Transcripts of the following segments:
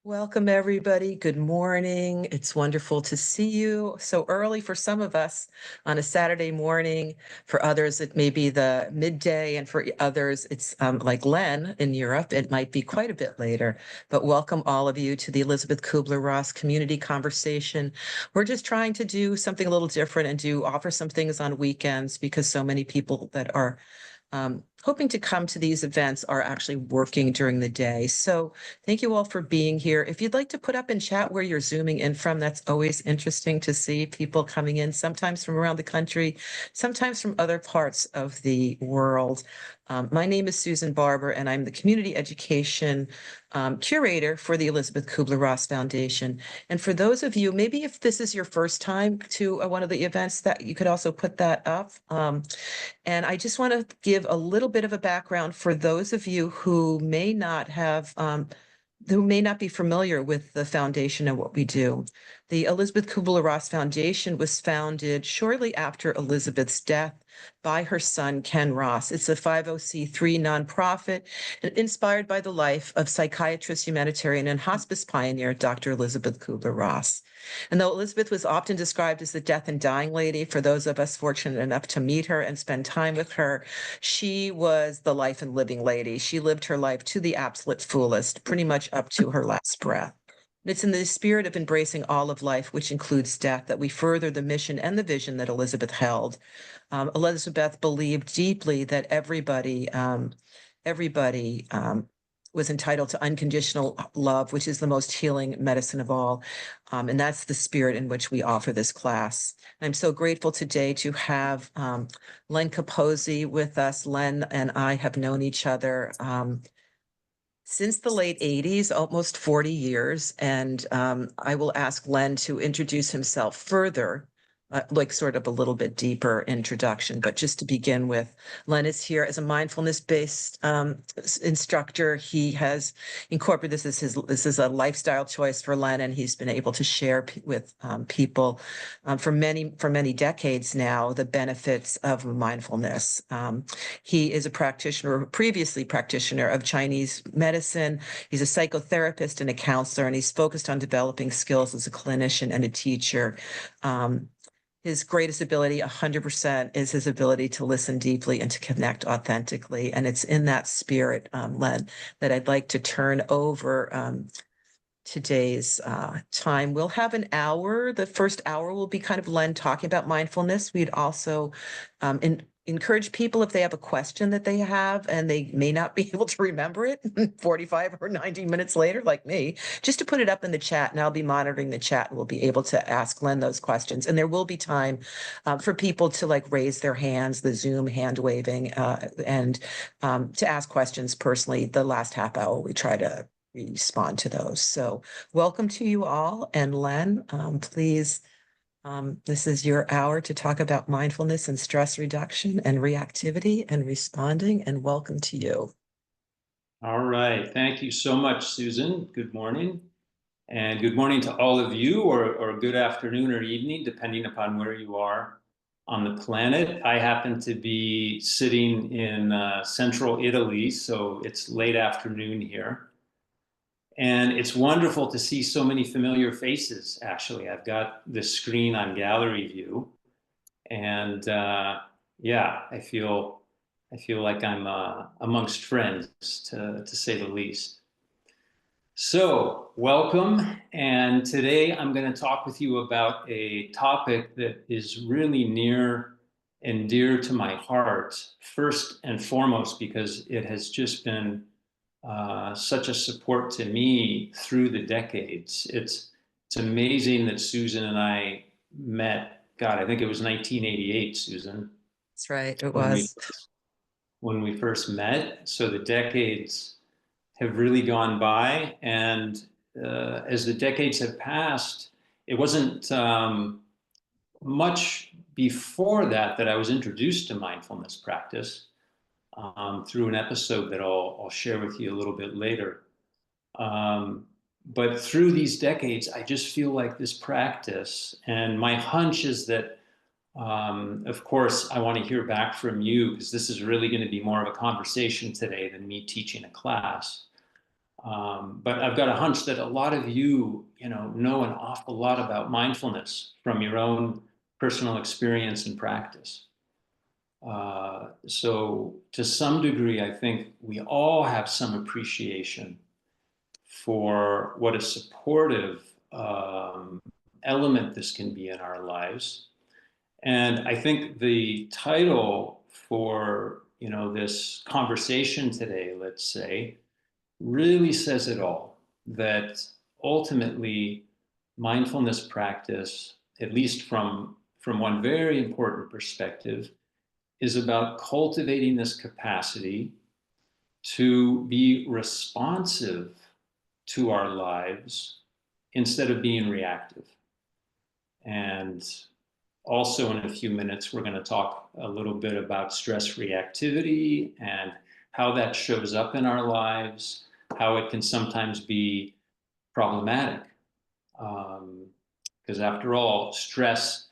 Welcome, everybody. Good morning. It's wonderful to see you so early for some of us on a Saturday morning. For others, it may be the midday, and for others, it's like Len in Europe, it might be quite a bit later. But welcome all of you to the Elisabeth Kübler-Ross Community Conversation. We're just trying to do something a little different and offer some things on weekends because so many people that are hoping to come to these events are actually working during the day. So thank you all for being here. If you'd like to put up in chat where you're zooming in from, that's always interesting to see people coming in, sometimes from around the country, sometimes from other parts of the world. My name is Susan Barber, and I'm the community education curator for the Elisabeth Kübler-Ross Foundation. And for those of you, maybe if this is your first time to one of the events, that you could also put that up. And I just want to give a little bit of a background for those of you who may not be familiar with the foundation and what we do. The Elisabeth Kübler-Ross Foundation was founded shortly after Elisabeth's death by her son, Ken Ross. It's a 50c3 nonprofit inspired by the life of psychiatrist, humanitarian, and hospice pioneer, Dr. Elisabeth Kübler-Ross. And though Elisabeth was often described as the death and dying lady, for those of us fortunate enough to meet her and spend time with her, she was the life and living lady. She lived her life to the absolute fullest, pretty much up to her last breath. It's in the spirit of embracing all of life, which includes death, that we further the mission and the vision that Elisabeth held. Elisabeth believed deeply that everybody was entitled to unconditional love, which is the most healing medicine of all. And that's the spirit in which we offer this class. I'm so grateful today to have Len Capozzi with us. Len and I have known each other since the late 80s, almost 40 years. And I will ask Len to introduce himself further, like sort of a little bit deeper introduction. But just to begin with, Len is here as a mindfulness-based instructor. He has incorporated this is a lifestyle choice for Len, and he's been able to share with people for many decades now the benefits of mindfulness. He is a practitioner, previously practitioner of Chinese medicine. He's a psychotherapist and a counselor, and he's focused on developing skills as a clinician and a teacher. His greatest ability, 100%, is his ability to listen deeply and to connect authentically. And it's in that spirit, Len, that I'd like to turn over today's time. We'll have an hour. The first hour will be kind of Len talking about mindfulness. We'd also encourage people, if they have a question that they have and they may not be able to remember it 45 or 90 minutes later, like me, just to put it up in the chat, and I'll be monitoring the chat, and we'll be able to ask Len those questions. And there will be time for people to like raise their hands, the Zoom hand waving, and to ask questions personally. The last half hour, we try to respond to those. So welcome to you all. And Len, please, this is your hour to talk about mindfulness and stress reduction and reactivity and responding, and welcome to you. All right. Thank you so much, Susan. Good morning. And good morning to all of you, or good afternoon or evening, depending upon where you are on the planet. I happen to be sitting in central Italy, so it's late afternoon here. And it's wonderful to see so many familiar faces, actually. I've got this screen on gallery view. And yeah, I feel like I'm amongst friends, to say the least. So, welcome. And today I'm going to talk with you about a topic that is really near and dear to my heart, first and foremost, because it has just been such a support to me through the decades. It's amazing that Susan and I met. God, I think it was 1988, Susan, That's right, it when we was. when we first met. So the decades have really gone by, and as the decades have passed, it wasn't much before that I was introduced to mindfulness practice through an episode that I'll share with you a little bit later. But through these decades, I just feel like this practice, and my hunch is that, of course, I want to hear back from you, because this is really going to be more of a conversation today than me teaching a class. But I've got a hunch that a lot of you, know an awful lot about mindfulness from your own personal experience and practice. So to some degree, I think we all have some appreciation for what a supportive element this can be in our lives. And I think the title for this conversation today, let's say, really says it all. That ultimately, mindfulness practice, at least from one very important perspective, is about cultivating this capacity to be responsive to our lives instead of being reactive. And also, in a few minutes, we're going to talk a little bit about stress reactivity and how that shows up in our lives, how it can sometimes be problematic. Because after all, stress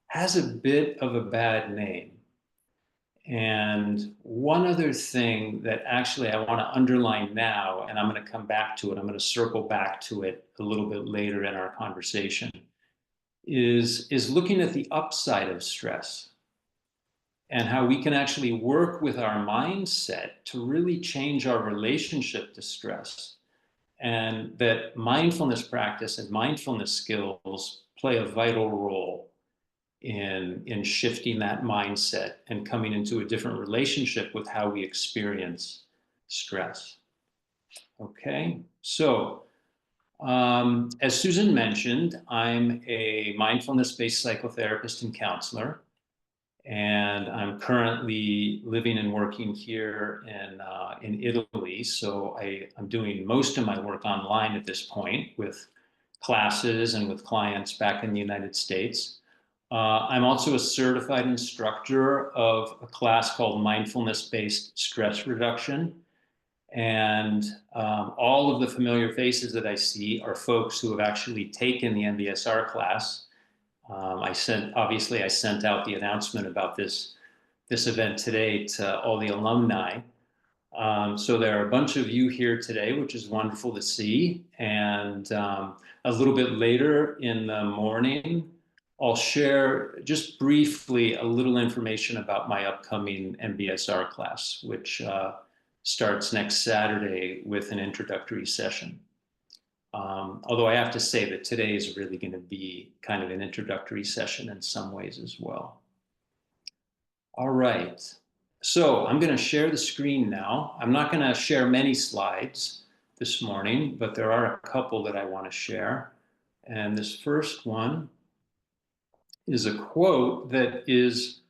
has a bit of a bad name. And one other thing that actually I want to underline now, and I'm going to come back to it, I'm going to circle back to it a little bit later in our conversation, is looking at the upside of stress and how we can actually work with our mindset to really change our relationship to stress. And that mindfulness practice and mindfulness skills play a vital role in shifting that mindset and coming into a different relationship with how we experience stress. Okay, so as Susan mentioned, I'm a mindfulness-based psychotherapist and counselor, and I'm currently living and working here in Italy. So I'm doing most of my work online at this point with classes and with clients back in the United States. I'm also a certified instructor of a class called Mindfulness-Based Stress Reduction. And all of the familiar faces that I see are folks who have actually taken the MBSR class. I sent out the announcement about this event today to all the alumni. So there are a bunch of you here today, which is wonderful to see. And a little bit later in the morning, I'll share just briefly a little information about my upcoming MBSR class, which starts next Saturday with an introductory session. Although I have to say that today is really going to be kind of an introductory session in some ways as well. All right. So I'm going to share the screen now. I'm not going to share many slides this morning, but there are a couple that I want to share. And this first one is a quote that is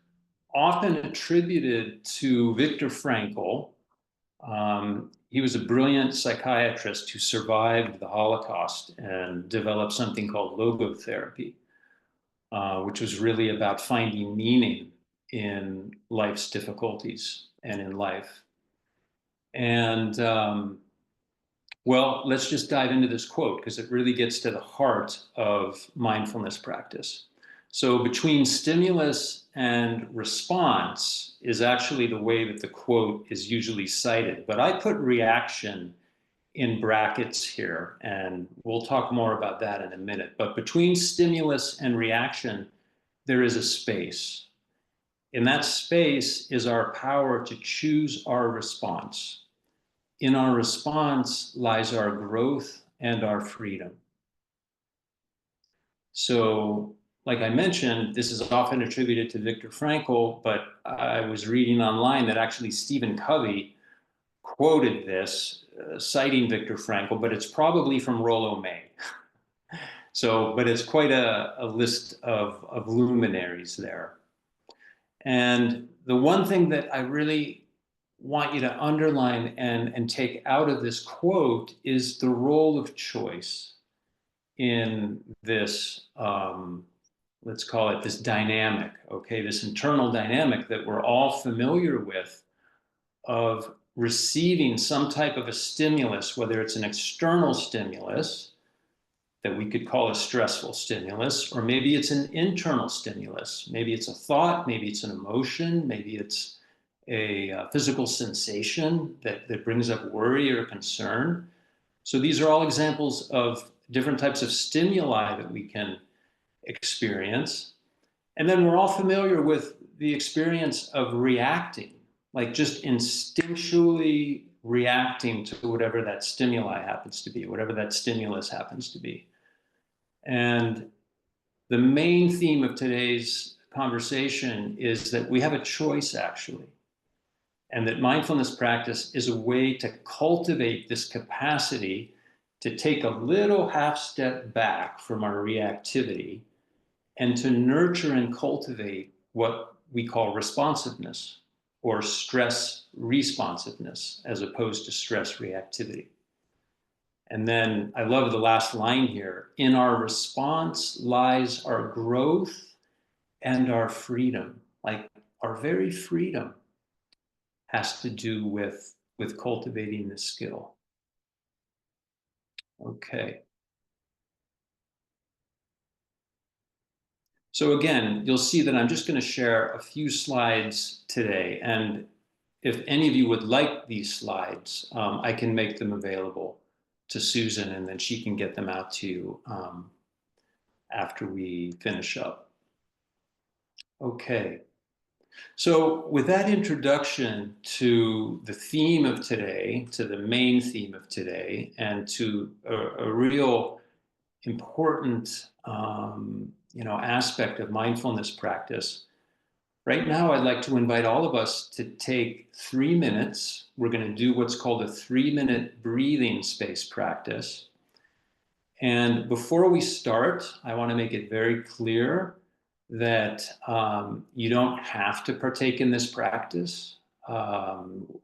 often attributed to Viktor Frankl. He was a brilliant psychiatrist who survived the Holocaust and developed something called logotherapy, which was really about finding meaning in life's difficulties and in life. And well, let's just dive into this quote because it really gets to the heart of mindfulness practice. So between stimulus and response is actually the way that the quote is usually cited, but I put reaction in brackets here, and we'll talk more about that in a minute. But between stimulus and reaction, there is a space. In that space is our power to choose our response. In our response lies our growth and our freedom. So, like I mentioned, this is often attributed to Viktor Frankl, but I was reading online that actually Stephen Covey quoted this, citing Viktor Frankl, but it's probably from Rollo May. So, but it's quite a list of luminaries there. And the one thing that I really want you to underline and take out of this quote is the role of choice in this, let's call it this dynamic, okay, this internal dynamic that we're all familiar with of receiving some type of a stimulus, whether it's an external stimulus that we could call a stressful stimulus, or maybe it's an internal stimulus. Maybe it's a thought, maybe it's an emotion, maybe it's a physical sensation that brings up worry or concern. So these are all examples of different types of stimuli that we can experience. And then we're all familiar with the experience of reacting, like just instinctually reacting to whatever that stimuli happens to be, whatever that stimulus happens to be. And the main theme of today's conversation is that we have a choice, actually, and that mindfulness practice is a way to cultivate this capacity to take a little half step back from our reactivity and to nurture and cultivate what we call responsiveness or stress responsiveness as opposed to stress reactivity. And then I love the last line here. In our response lies our growth and our freedom. Like our very freedom has to do with cultivating this skill. Okay. So again, you'll see that I'm just going to share a few slides today. And if any of you would like these slides, I can make them available to Susan, and then she can get them out to you after we finish up. Okay. So with that introduction to the theme of today, to the main theme of today, and to a real important aspect of mindfulness practice, right now I'd like to invite all of us to take 3 minutes. We're going to do what's called a 3-minute breathing space practice. And before we start, I want to make it very clear that you don't have to partake in this practice.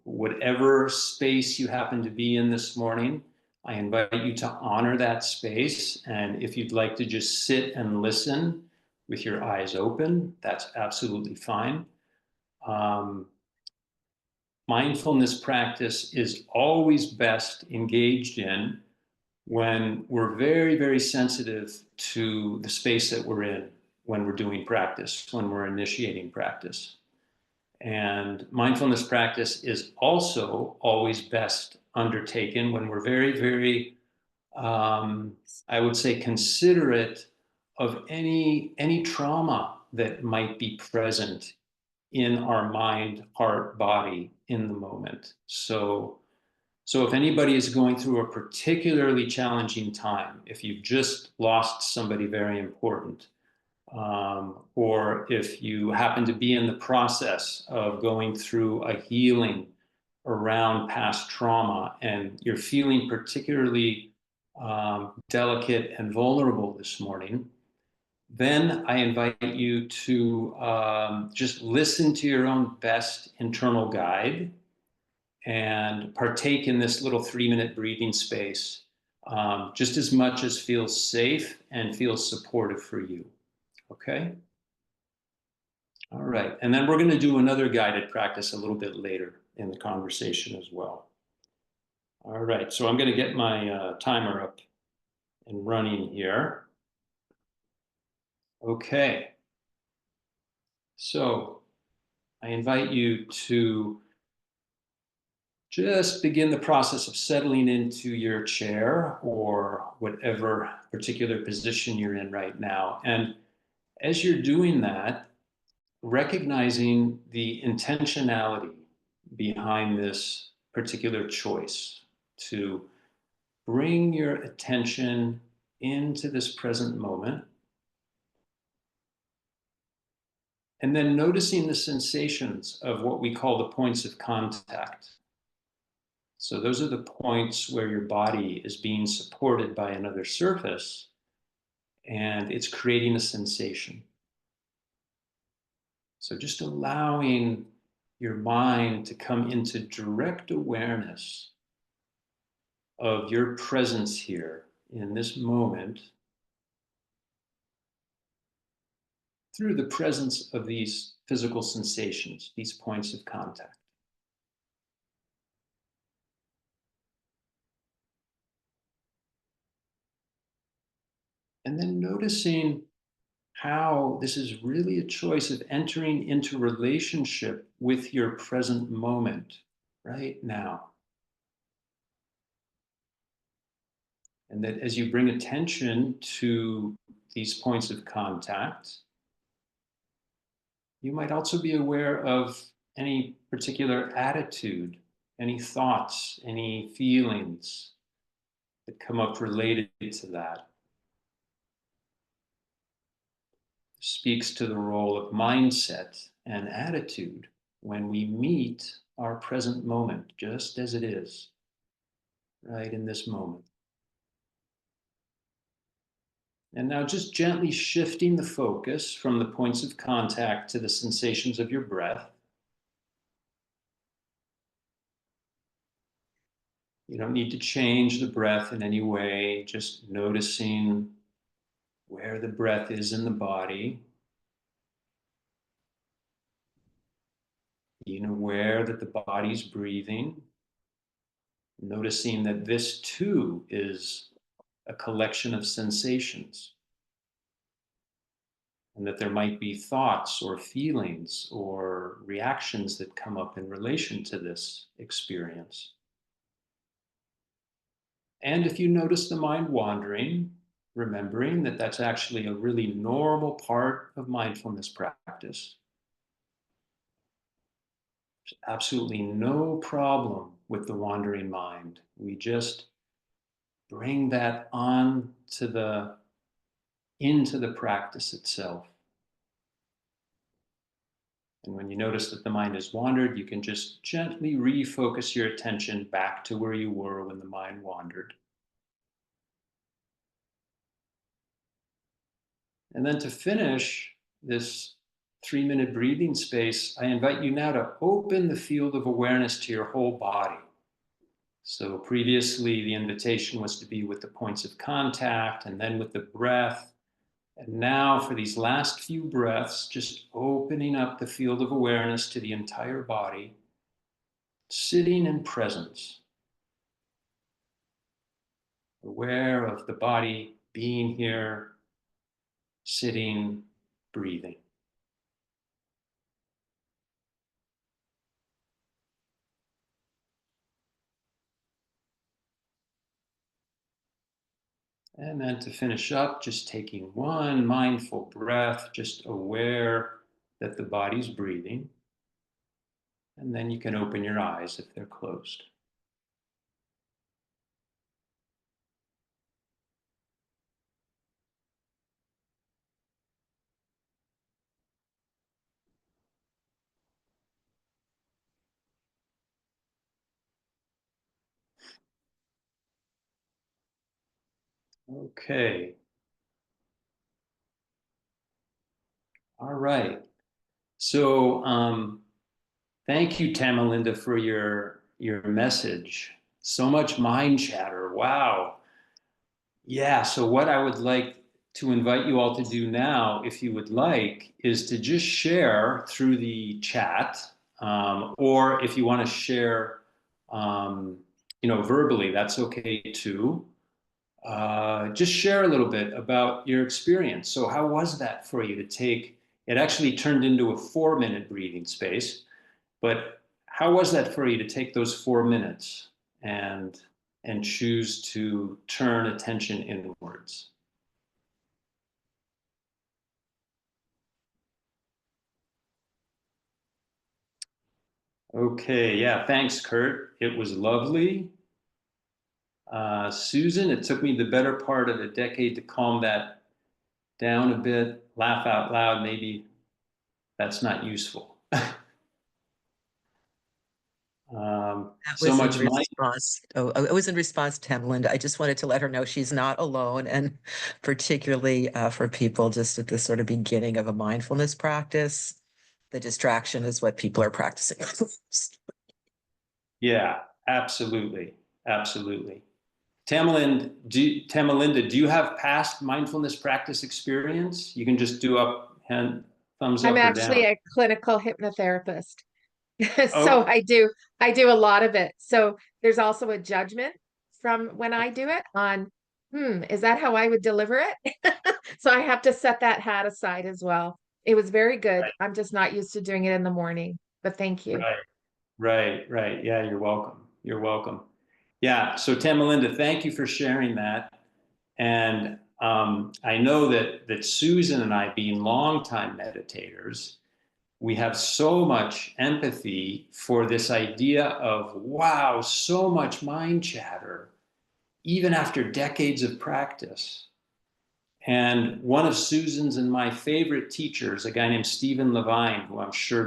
Whatever space you happen to be in this morning, I invite you to honor that space. And if you'd like to just sit and listen with your eyes open, that's absolutely fine. Mindfulness practice is always best engaged in when we're very, very sensitive to the space that we're in when we're doing practice, when we're initiating practice. And mindfulness practice is also always best undertaken when we're very, very, I would say, considerate of any trauma that might be present in our mind, heart, body in the moment. So if anybody is going through a particularly challenging time, if you've just lost somebody very important, or if you happen to be in the process of going through a healing around past trauma and you're feeling particularly delicate and vulnerable this morning, then I invite you to just listen to your own best internal guide and partake in this little 3-minute breathing space, just as much as feels safe and feels supportive for you. Okay? All right. And then we're going to do another guided practice a little bit later in the conversation as well. All right. So I'm going to get my timer up and running here. Okay. So I invite you to just begin the process of settling into your chair or whatever particular position you're in right now. And as you're doing that, recognizing the intentionality behind this particular choice to bring your attention into this present moment. And then noticing the sensations of what we call the points of contact. So those are the points where your body is being supported by another surface and it's creating a sensation. So just allowing your mind to come into direct awareness of your presence here in this moment through the presence of these physical sensations, these points of contact. And then noticing how this is really a choice of entering into relationship with your present moment right now. And that as you bring attention to these points of contact, you might also be aware of any particular attitude, any thoughts, any feelings that come up related to that. Speaks to the role of mindset and attitude when we meet our present moment just as it is, right in this moment. And now just gently shifting the focus from the points of contact to the sensations of your breath. You don't need to change the breath in any way, just noticing where the breath is in the body. Being aware that the body's breathing. Noticing that this too is a collection of sensations. And that there might be thoughts or feelings or reactions that come up in relation to this experience. And if you notice the mind wandering, remembering that that's actually a really normal part of mindfulness practice. There's absolutely no problem with the wandering mind. We just bring that on to into the practice itself. And when you notice that the mind has wandered, you can just gently refocus your attention back to where you were when the mind wandered. And then to finish this 3-minute breathing space, I invite you now to open the field of awareness to your whole body. So previously, the invitation was to be with the points of contact and then with the breath. And now for these last few breaths, just opening up the field of awareness to the entire body, sitting in presence, aware of the body being here, sitting, breathing. And then to finish up, just taking one mindful breath, just aware that the body's breathing. And then you can open your eyes if they're closed. Okay. All right. So thank you, Tamalinda, for your message. So much mind chatter. Wow. Yeah, so what I would like to invite you all to do now, if you would like, is to just share through the chat, or if you want to share, verbally, that's okay too. Just share a little bit about your experience. So how was that for you to take, it actually turned into a 4-minute breathing space, but how was that for you to take those 4 minutes and choose to turn attention inwards? Okay, yeah, thanks, Kurt. It was lovely. Susan, it took me the better part of a decade to calm that down a bit, laugh out loud. Maybe that's not useful. That So was in much mind. response. Oh, it was in response to Linda. I just wanted to let her know she's not alone, and particularly for people just at the sort of beginning of a mindfulness practice, the distraction is what people are practicing. Yeah, absolutely. Absolutely. Tamalinda, do you have past mindfulness practice experience? You can just do thumbs I'm up or down. actually a clinical hypnotherapist. Oh, So I do a lot of it. So there's also a judgment from when I do it on, is that how I would deliver it? So I have to set that hat aside as well. It was very good. right, I'm just not used to doing it in the morning, but thank you. right, right. Yeah, you're welcome. You're welcome. Yeah, so Tamalinda, thank you for sharing that. And I know that Susan and I, being longtime meditators, we have so much empathy for this idea of, wow, so much mind chatter, even after decades of practice. And one of Susan's and my favorite teachers, a guy named Stephen Levine, who I'm sure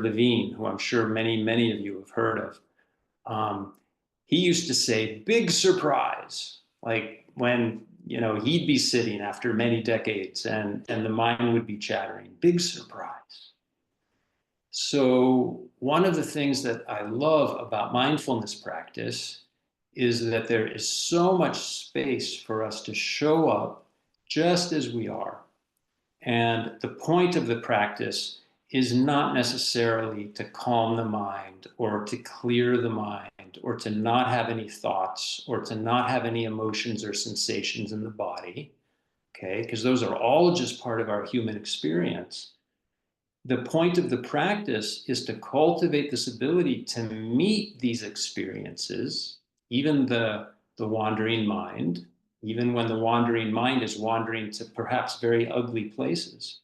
many, many of you have heard of, he used to say, big surprise, like when, you know, he'd be sitting after many decades and the mind would be chattering, big surprise. So one of the things that I love about mindfulness practice is that there is so much space for us to show up just as we are. And the point of the practice is not necessarily to calm the mind or to clear the mind or to not have any thoughts or to not have any emotions or sensations in the body, okay? Because those are all just part of our human experience. The point of the practice is to cultivate this ability to meet these experiences, even the wandering mind, even when the wandering mind is wandering to perhaps very ugly places.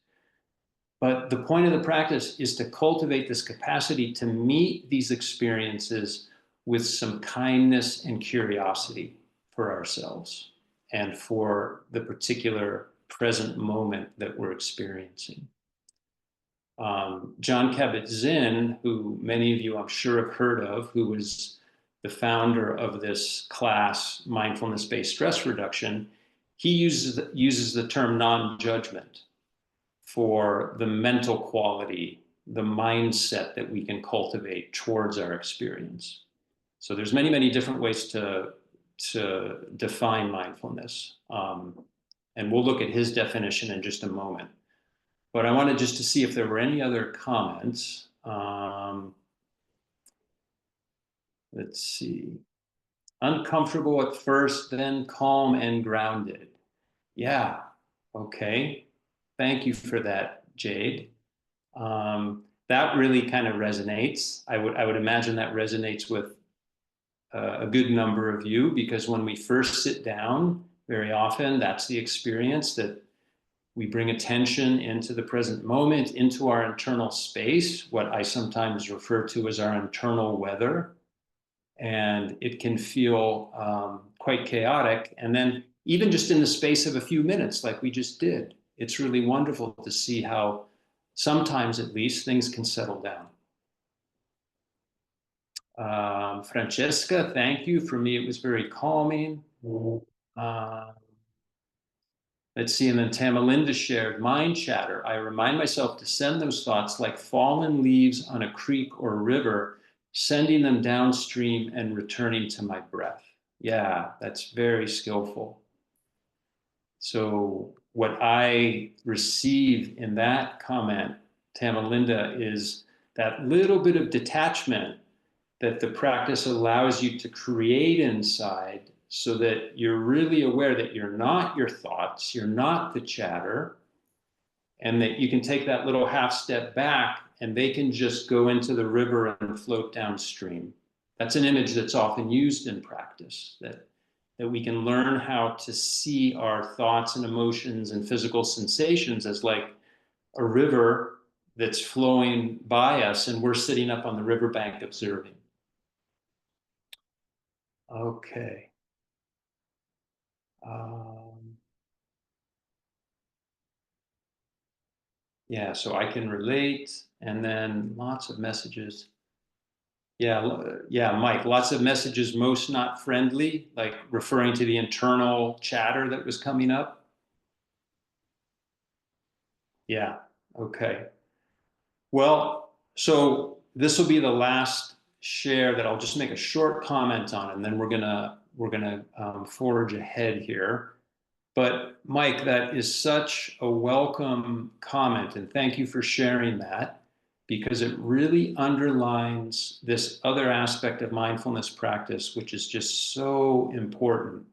But the point of the practice is to cultivate this capacity to meet these experiences with some kindness and curiosity for ourselves and for the particular present moment that we're experiencing. Jon Kabat-Zinn, who many of you I'm sure have heard of, who was the founder of this class, mindfulness-based stress reduction, he uses the term non-judgment for the mental quality, the mindset that we can cultivate towards our experience. So there's many, many different ways to define mindfulness. And we'll look at his definition in just a moment. But I wanted just to see if there were any other comments. Let's see. Uncomfortable at first, then calm and grounded. Yeah, okay. Thank you for that, Jade. That really kind of resonates. I would imagine that resonates with a good number of you, because when we first sit down, very often that's the experience, that we bring attention into the present moment, into our internal space, what I sometimes refer to as our internal weather. And it can feel quite chaotic. And then even just in the space of a few minutes, like we just did, it's really wonderful to see how sometimes at least things can settle down. Francesca, thank you. For me, it was very calming. Let's see, and then Tamalinda shared, mind chatter. I remind myself to send those thoughts like fallen leaves on a creek or a river, sending them downstream and returning to my breath. Yeah, that's very skillful. So what I receive in that comment, Tamalinda, is that little bit of detachment that the practice allows you to create inside, so that you're really aware that you're not your thoughts, you're not the chatter, and that you can take that little half step back and they can just go into the river and float downstream. That's an image that's often used in practice, that we can learn how to see our thoughts and emotions and physical sensations as like a river that's flowing by us and we're sitting up on the riverbank observing. Okay. Yeah, so I can relate, and then lots of messages. Yeah, Mike, lots of messages, most not friendly, like referring to the internal chatter that was coming up. Yeah, okay. Well, so this will be the last share that I'll just make a short comment on, and then we're gonna forge ahead here. But Mike, that is such a welcome comment, and thank you for sharing that, because it really underlines this other aspect of mindfulness practice, which is just so important.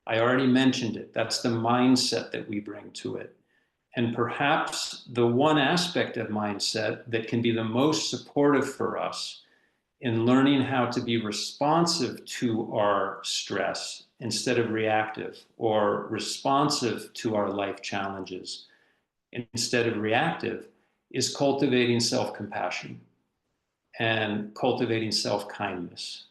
I already mentioned it. That's the mindset that we bring to it. And perhaps the one aspect of mindset that can be the most supportive for us in learning how to be responsive to our stress instead of reactive, or responsive to our life challenges instead of reactive, is cultivating self-compassion and cultivating self-kindness.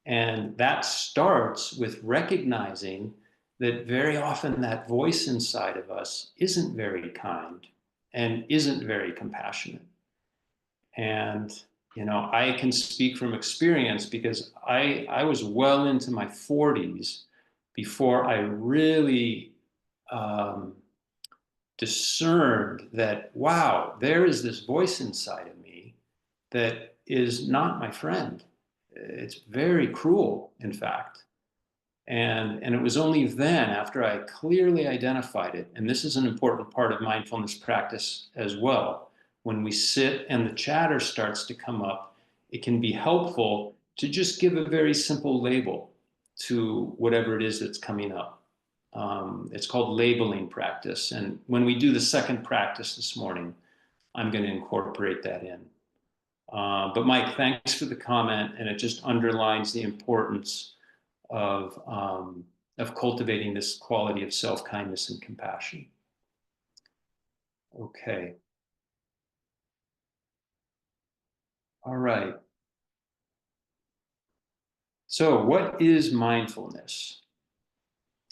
And that starts with recognizing that very often that voice inside of us isn't very kind and isn't very compassionate. And, you know, I can speak from experience because I was well into my 40s before I really discerned that, wow, there is this voice inside of me that is not my friend. It's very cruel, in fact. And it was only then, after I clearly identified it, and this is an important part of mindfulness practice as well, when we sit and the chatter starts to come up, it can be helpful to just give a very simple label to whatever it is that's coming up. It's called labeling practice. And when we do the second practice this morning, I'm going to incorporate that in. But Mike, thanks for the comment, and it just underlines the importance of cultivating this quality of self-kindness and compassion. Okay. All right. So what is mindfulness?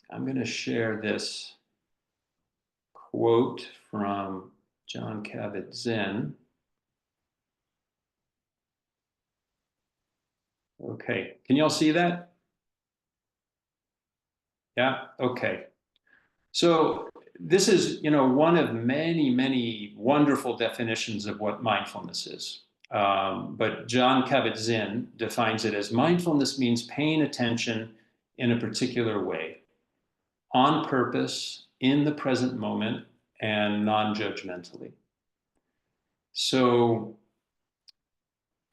I'm going to share this quote from Jon Kabat-Zinn. Okay, can you all see that? Yeah, okay. So this is, you know, one of many, many wonderful definitions of what mindfulness is. But Jon Kabat-Zinn defines it as mindfulness means paying attention in a particular way, on purpose, in the present moment, and non-judgmentally. So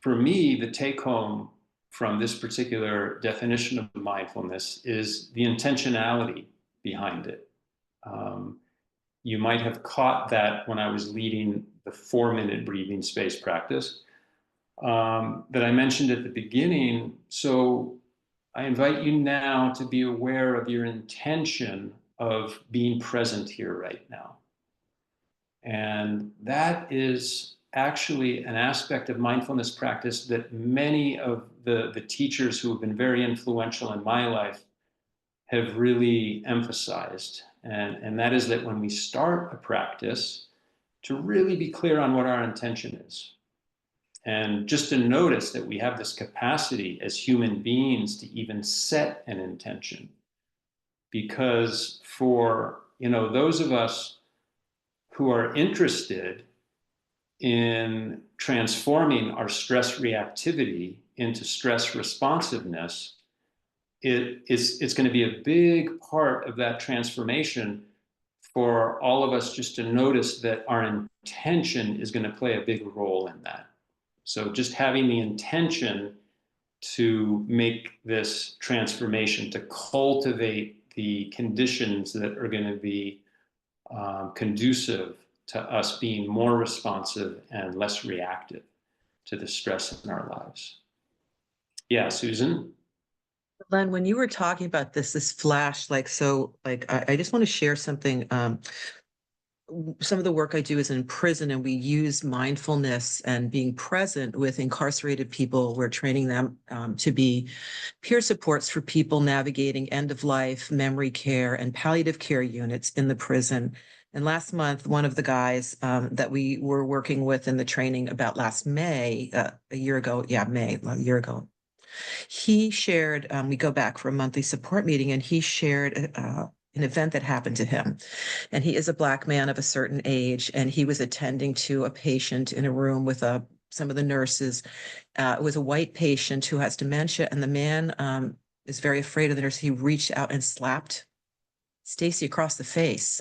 for me, the take home from this particular definition of mindfulness is the intentionality behind it. You might have caught that when I was leading the 4-minute breathing space practice that I mentioned at the beginning. So I invite you now to be aware of your intention of being present here right now. And that is actually an aspect of mindfulness practice that many of the teachers who have been very influential in my life have really emphasized. And that is that when we start a practice, to really be clear on what our intention is. And just to notice that we have this capacity as human beings to even set an intention. Because for, you know, those of us who are interested in transforming our stress reactivity into stress responsiveness, it's going to be a big part of that transformation for all of us just to notice that our intention is going to play a big role in that. So just having the intention to make this transformation, to cultivate the conditions that are going to be conducive to us being more responsive and less reactive to the stress in our lives. Yeah, Susan? Len, when you were talking about this flash, I just want to share something. Some of the work I do is in prison, and we use mindfulness and being present with incarcerated people. We're training them to be peer supports for people navigating end of life, memory care, and palliative care units in the prison. And last month, one of the guys that we were working with in the training about last May, a year ago, he shared, we go back for a monthly support meeting, and he shared an event that happened to him. And he is a Black man of a certain age, and he was attending to a patient in a room with some of the nurses. It was a white patient who has dementia, and the man is very afraid of the nurse. He reached out and slapped Stacy across the face.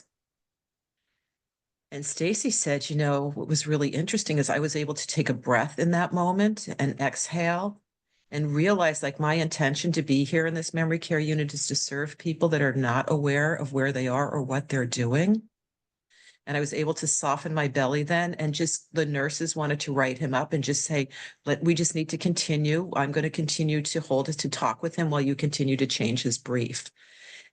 And Stacy said, you know, what was really interesting is I was able to take a breath in that moment and exhale and realize, like, my intention to be here in this memory care unit is to serve people that are not aware of where they are or what they're doing. And I was able to soften my belly then. And just the nurses wanted to write him up and just say, we just need to continue. I'm going to continue to hold it, to talk with him while you continue to change his brief.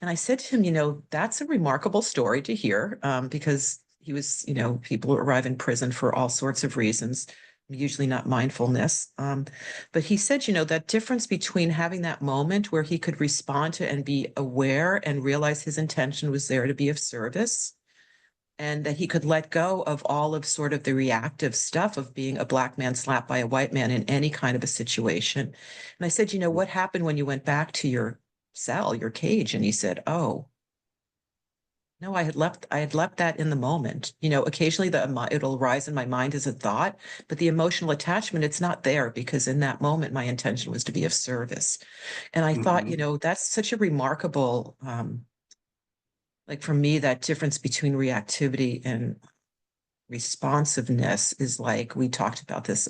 And I said to him, that's a remarkable story to hear, because he was, people arrive in prison for all sorts of reasons, usually not mindfulness. But he said, that difference between having that moment where he could respond to and be aware and realize his intention was there to be of service, and that he could let go of all of sort of the reactive stuff of being a Black man slapped by a white man in any kind of a situation. And I said, what happened when you went back to your cell, your cage? And he said, oh, no, I had left that in the moment. Occasionally it'll rise in my mind as a thought, but the emotional attachment, it's not there, because in that moment, my intention was to be of service. And I thought, that's such a remarkable, like for me, that difference between reactivity and responsiveness is like, we talked about this.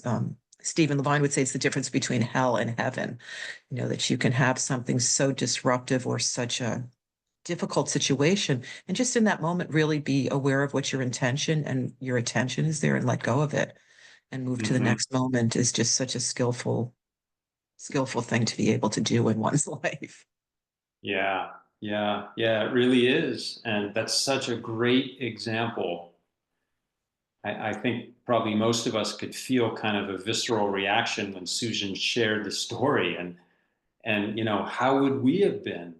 Stephen Levine would say it's the difference between hell and heaven, that you can have something so disruptive or such a difficult situation, and just in that moment, really be aware of what your intention and your attention is there and let go of it and move to the next moment is just such a skillful thing to be able to do in one's life. Yeah, it really is. And that's such a great example. I think probably most of us could feel kind of a visceral reaction when Susan shared the story, and how would we have been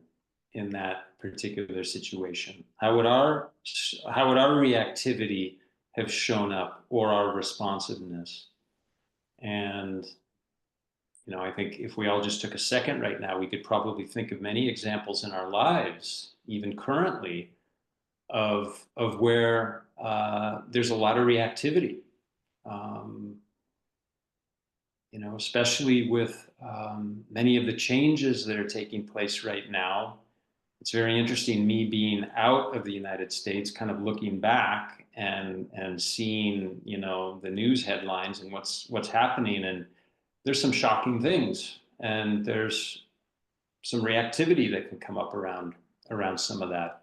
in that particular situation? How would our reactivity have shown up, or our responsiveness? And I think if we all just took a second right now, we could probably think of many examples in our lives, even currently, of where there's a lot of reactivity. Especially with many of the changes that are taking place right now. It's very interesting, me being out of the United States, kind of looking back and seeing, the news headlines and what's happening. And there's some shocking things, and there's some reactivity that can come up around some of that.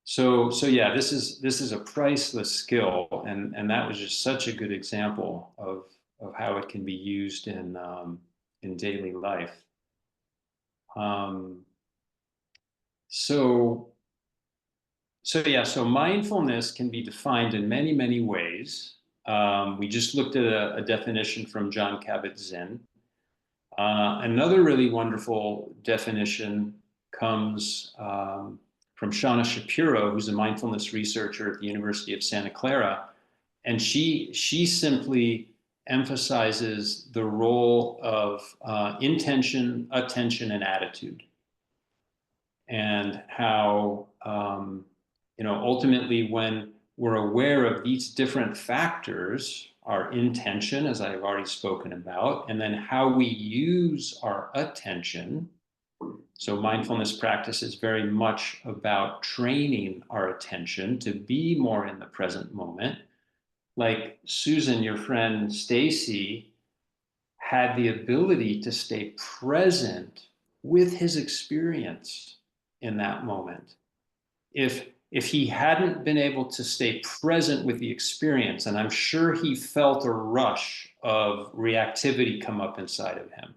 So yeah, this is a priceless skill, and that was just such a good example of how it can be used in daily life. So mindfulness can be defined in many, many ways. We just looked at a definition from Jon Kabat-Zinn. Another really wonderful definition comes from Shauna Shapiro, who's a mindfulness researcher at the University of Santa Clara. And she simply emphasizes the role of intention, attention, and attitude. And how, ultimately, when we're aware of these different factors, our intention, as I've already spoken about, and then how we use our attention. So mindfulness practice is very much about training our attention to be more in the present moment. Like Susan, your friend Stacy, had the ability to stay present with his experience in that moment. If he hadn't been able to stay present with the experience, and I'm sure he felt a rush of reactivity come up inside of him,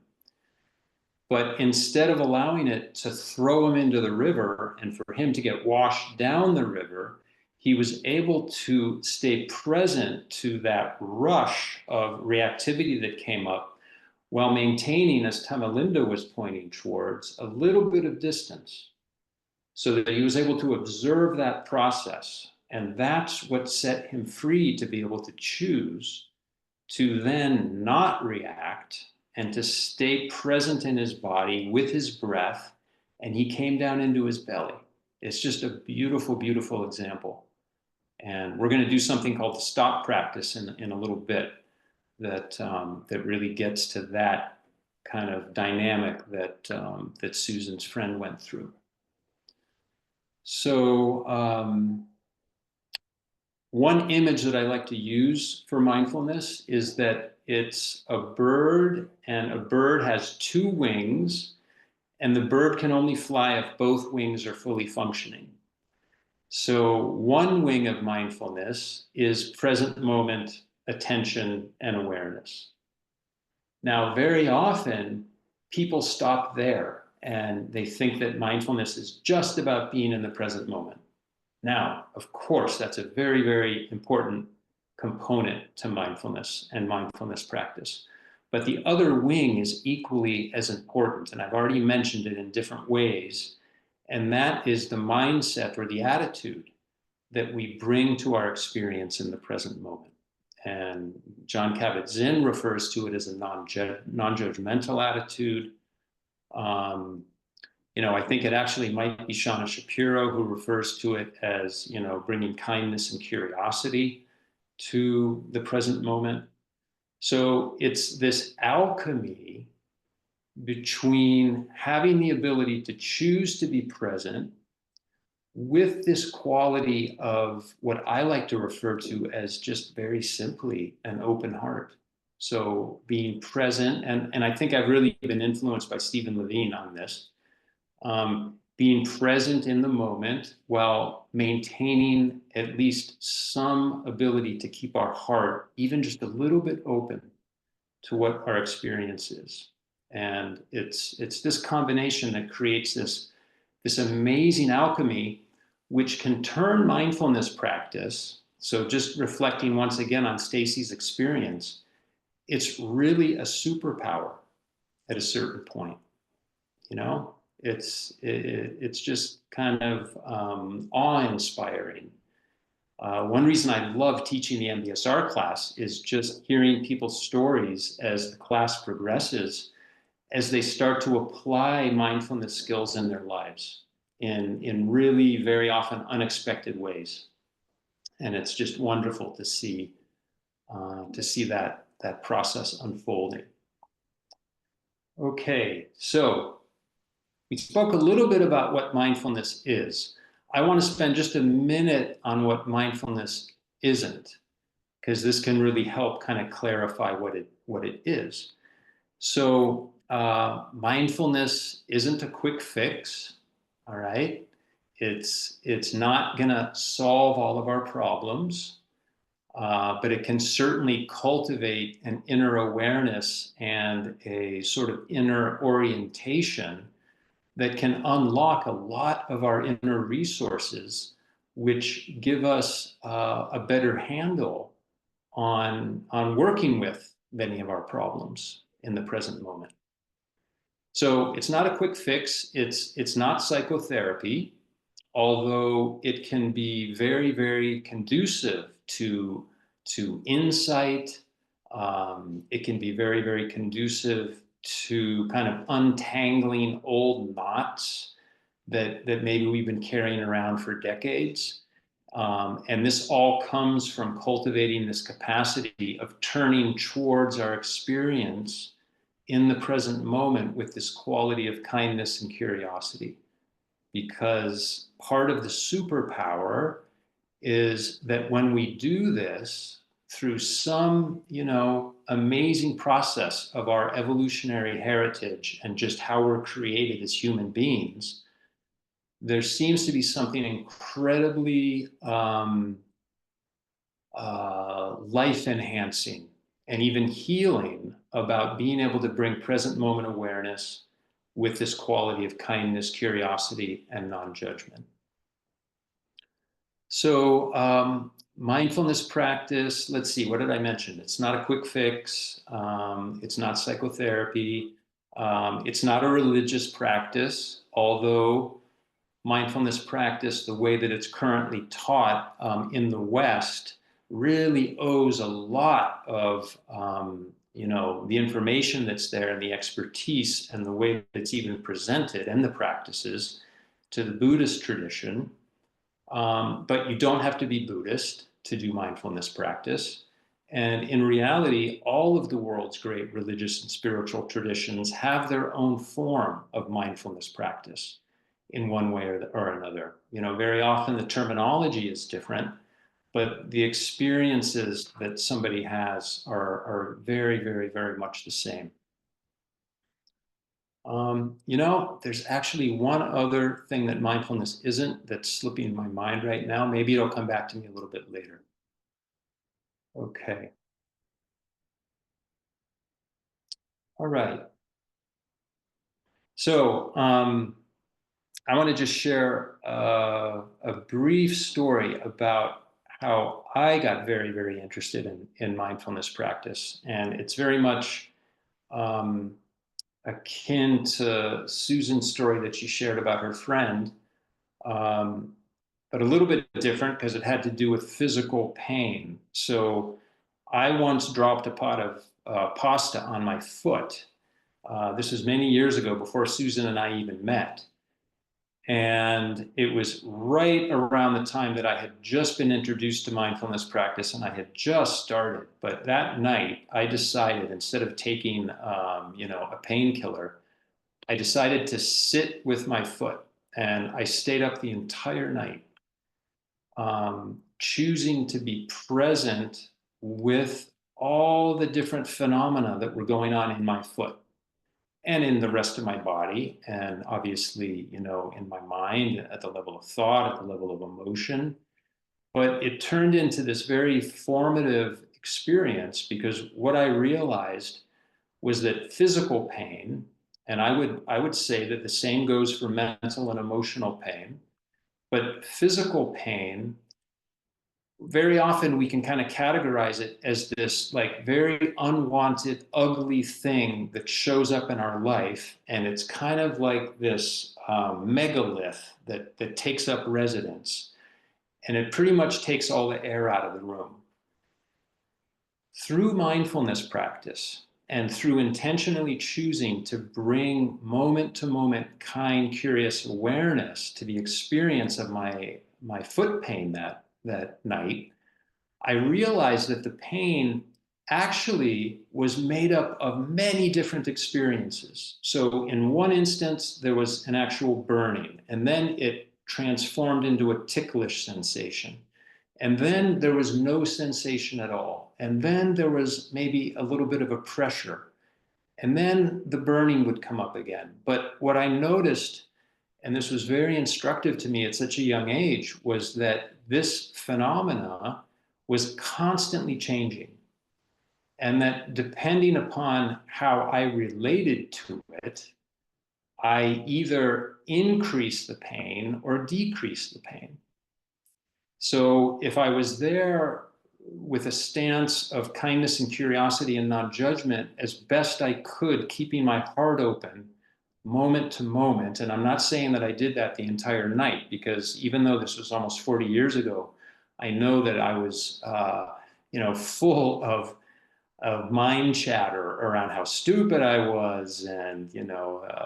but instead of allowing it to throw him into the river and for him to get washed down the river, he was able to stay present to that rush of reactivity that came up, while maintaining, as Tamalinda was pointing towards, a little bit of distance, so that he was able to observe that process. And that's what set him free to be able to choose to then not react and to stay present in his body with his breath. And he came down into his belly. It's just a beautiful, beautiful example. And we're going to do something called the stop practice in a little bit that really gets to that kind of dynamic that Susan's friend went through. So one image that I like to use for mindfulness is that it's a bird, and a bird has two wings, and the bird can only fly if both wings are fully functioning. So one wing of mindfulness is present moment attention and awareness. Now, very often people stop there and they think that mindfulness is just about being in the present moment. Now, of course, that's a very, very important component to mindfulness and mindfulness practice. But the other wing is equally as important, and I've already mentioned it in different ways, and that is the mindset or the attitude that we bring to our experience in the present moment. And John Kabat-Zinn refers to it as a non-judgmental attitude. Um, I think it actually might be Shauna Shapiro who refers to it as, bringing kindness and curiosity to the present moment. So it's this alchemy between having the ability to choose to be present with this quality of what I like to refer to as just very simply an open heart. So being present, and I think I've really been influenced by Stephen Levine on this, being present in the moment while maintaining at least some ability to keep our heart even just a little bit open to what our experience is. And it's this combination that creates this amazing alchemy, which can turn mindfulness practice. So just reflecting once again on Stacy's experience, it's really a superpower at a certain point. It's just kind of awe-inspiring. One reason I love teaching the MBSR class is just hearing people's stories as the class progresses, as they start to apply mindfulness skills in their lives in really very often unexpected ways. And it's just wonderful to see that process unfolding. Okay, so we spoke a little bit about what mindfulness is. I want to spend just a minute on what mindfulness isn't, because this can really help kind of clarify what it is. So mindfulness isn't a quick fix, all right? It's not going to solve all of our problems, but it can certainly cultivate an inner awareness and a sort of inner orientation that can unlock a lot of our inner resources, which give us a better handle on working with many of our problems in the present moment. So it's not a quick fix. It's not psychotherapy, although it can be very, very conducive to insight. It can be very, very conducive to kind of untangling old knots that maybe we've been carrying around for decades. And this all comes from cultivating this capacity of turning towards our experience in the present moment with this quality of kindness and curiosity. Because part of the superpower is that when we do this through some, amazing process of our evolutionary heritage and just how we're created as human beings, there seems to be something incredibly life-enhancing and even healing about being able to bring present moment awareness with this quality of kindness, curiosity, and non-judgment. So mindfulness practice, let's see, what did I mention? It's not a quick fix. It's not psychotherapy. It's not a religious practice, although mindfulness practice, the way that it's currently taught in the West, really owes a lot of the information that's there and the expertise and the way that it's even presented and the practices to the Buddhist tradition. But you don't have to be Buddhist to do mindfulness practice. And in reality, all of the world's great religious and spiritual traditions have their own form of mindfulness practice in one way or another. Very often the terminology is different, but the experiences that somebody has are very, very, very much the same. You know, there's actually one other thing that mindfulness isn't that's slipping my mind right now. Maybe it'll come back to me a little bit later. Okay. All right. So I want to just share a brief story about how I got very, very interested in mindfulness practice. And it's very much akin to Susan's story that she shared about her friend, but a little bit different because it had to do with physical pain. So I once dropped a pot of pasta on my foot. This was many years ago before Susan and I even met. And it was right around the time that I had just been introduced to mindfulness practice and I had just started. But that night, I decided instead of taking, a painkiller, I decided to sit with my foot. And I stayed up the entire night, choosing to be present with all the different phenomena that were going on in my foot and in the rest of my body, and obviously, in my mind, at the level of thought, at the level of emotion. But it turned into this very formative experience because what I realized was that physical pain, and I would say that the same goes for mental and emotional pain, but physical pain, very often we can kind of categorize it as this like very unwanted, ugly thing that shows up in our life. And it's kind of like this megalith that takes up residence. And it pretty much takes all the air out of the room. Through mindfulness practice and through intentionally choosing to bring moment to moment, kind, curious awareness to the experience of my foot pain that night, I realized that the pain actually was made up of many different experiences. So in one instance, there was an actual burning, and then it transformed into a ticklish sensation. And then there was no sensation at all. And then there was maybe a little bit of a pressure. And then the burning would come up again. But what I noticed, and this was very instructive to me at such a young age, was that this phenomena was constantly changing. And that depending upon how I related to it, I either increased the pain or decreased the pain. So if I was there with a stance of kindness and curiosity and non-judgment as best I could, keeping my heart open moment to moment, and I'm not saying that I did that the entire night, because even though this was almost 40 years ago, I know that I was, full of mind chatter around how stupid I was, and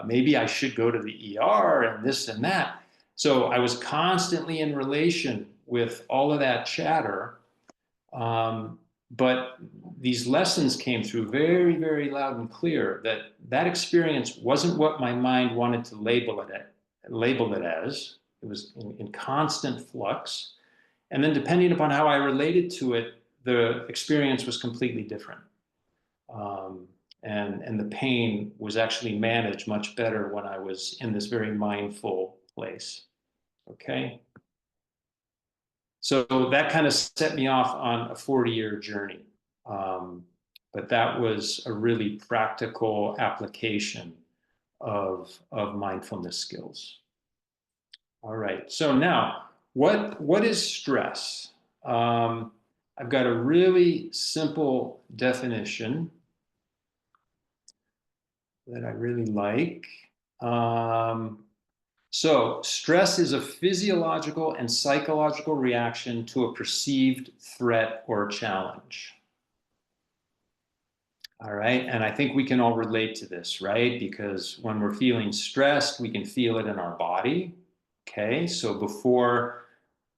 maybe I should go to the ER and this and that. So I was constantly in relation with all of that chatter, but these lessons came through very, very loud and clear that that experience wasn't what my mind wanted to label it as. It was in constant flux. And then depending upon how I related to it, the experience was completely different. And the pain was actually managed much better when I was in this very mindful place. Okay. So that kind of set me off on a 40-year journey. But that was a really practical application of mindfulness skills. All right. So now, what is stress? I've got a really simple definition that I really like. So stress is a physiological and psychological reaction to a perceived threat or challenge. All right. And I think we can all relate to this, right? Because when we're feeling stressed, we can feel it in our body. Okay. So before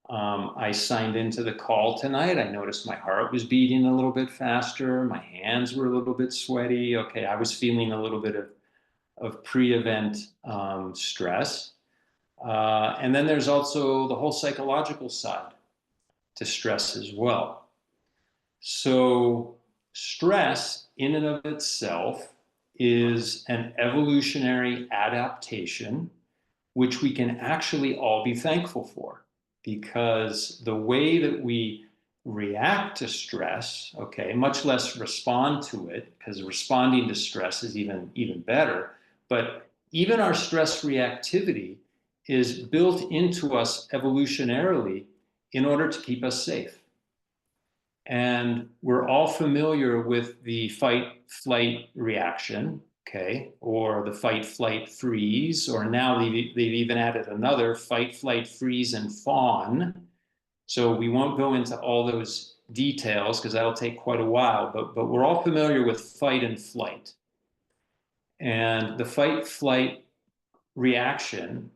I signed into the call tonight, I noticed my heart was beating a little bit faster. My hands were a little bit sweaty. Okay. I was feeling a little bit of pre-event stress. And then there's also the whole psychological side to stress as well. So stress in and of itself is an evolutionary adaptation, which we can actually all be thankful for, because the way that we react to stress, okay, much less respond to it, because responding to stress is even better, but even our stress reactivity is built into us evolutionarily in order to keep us safe. And we're all familiar with the fight-flight reaction, okay, or the fight-flight-freeze, or now they've even added another, fight-flight-freeze and fawn. So we won't go into all those details because that'll take quite a while, but we're all familiar with fight and flight. And the fight-flight reaction,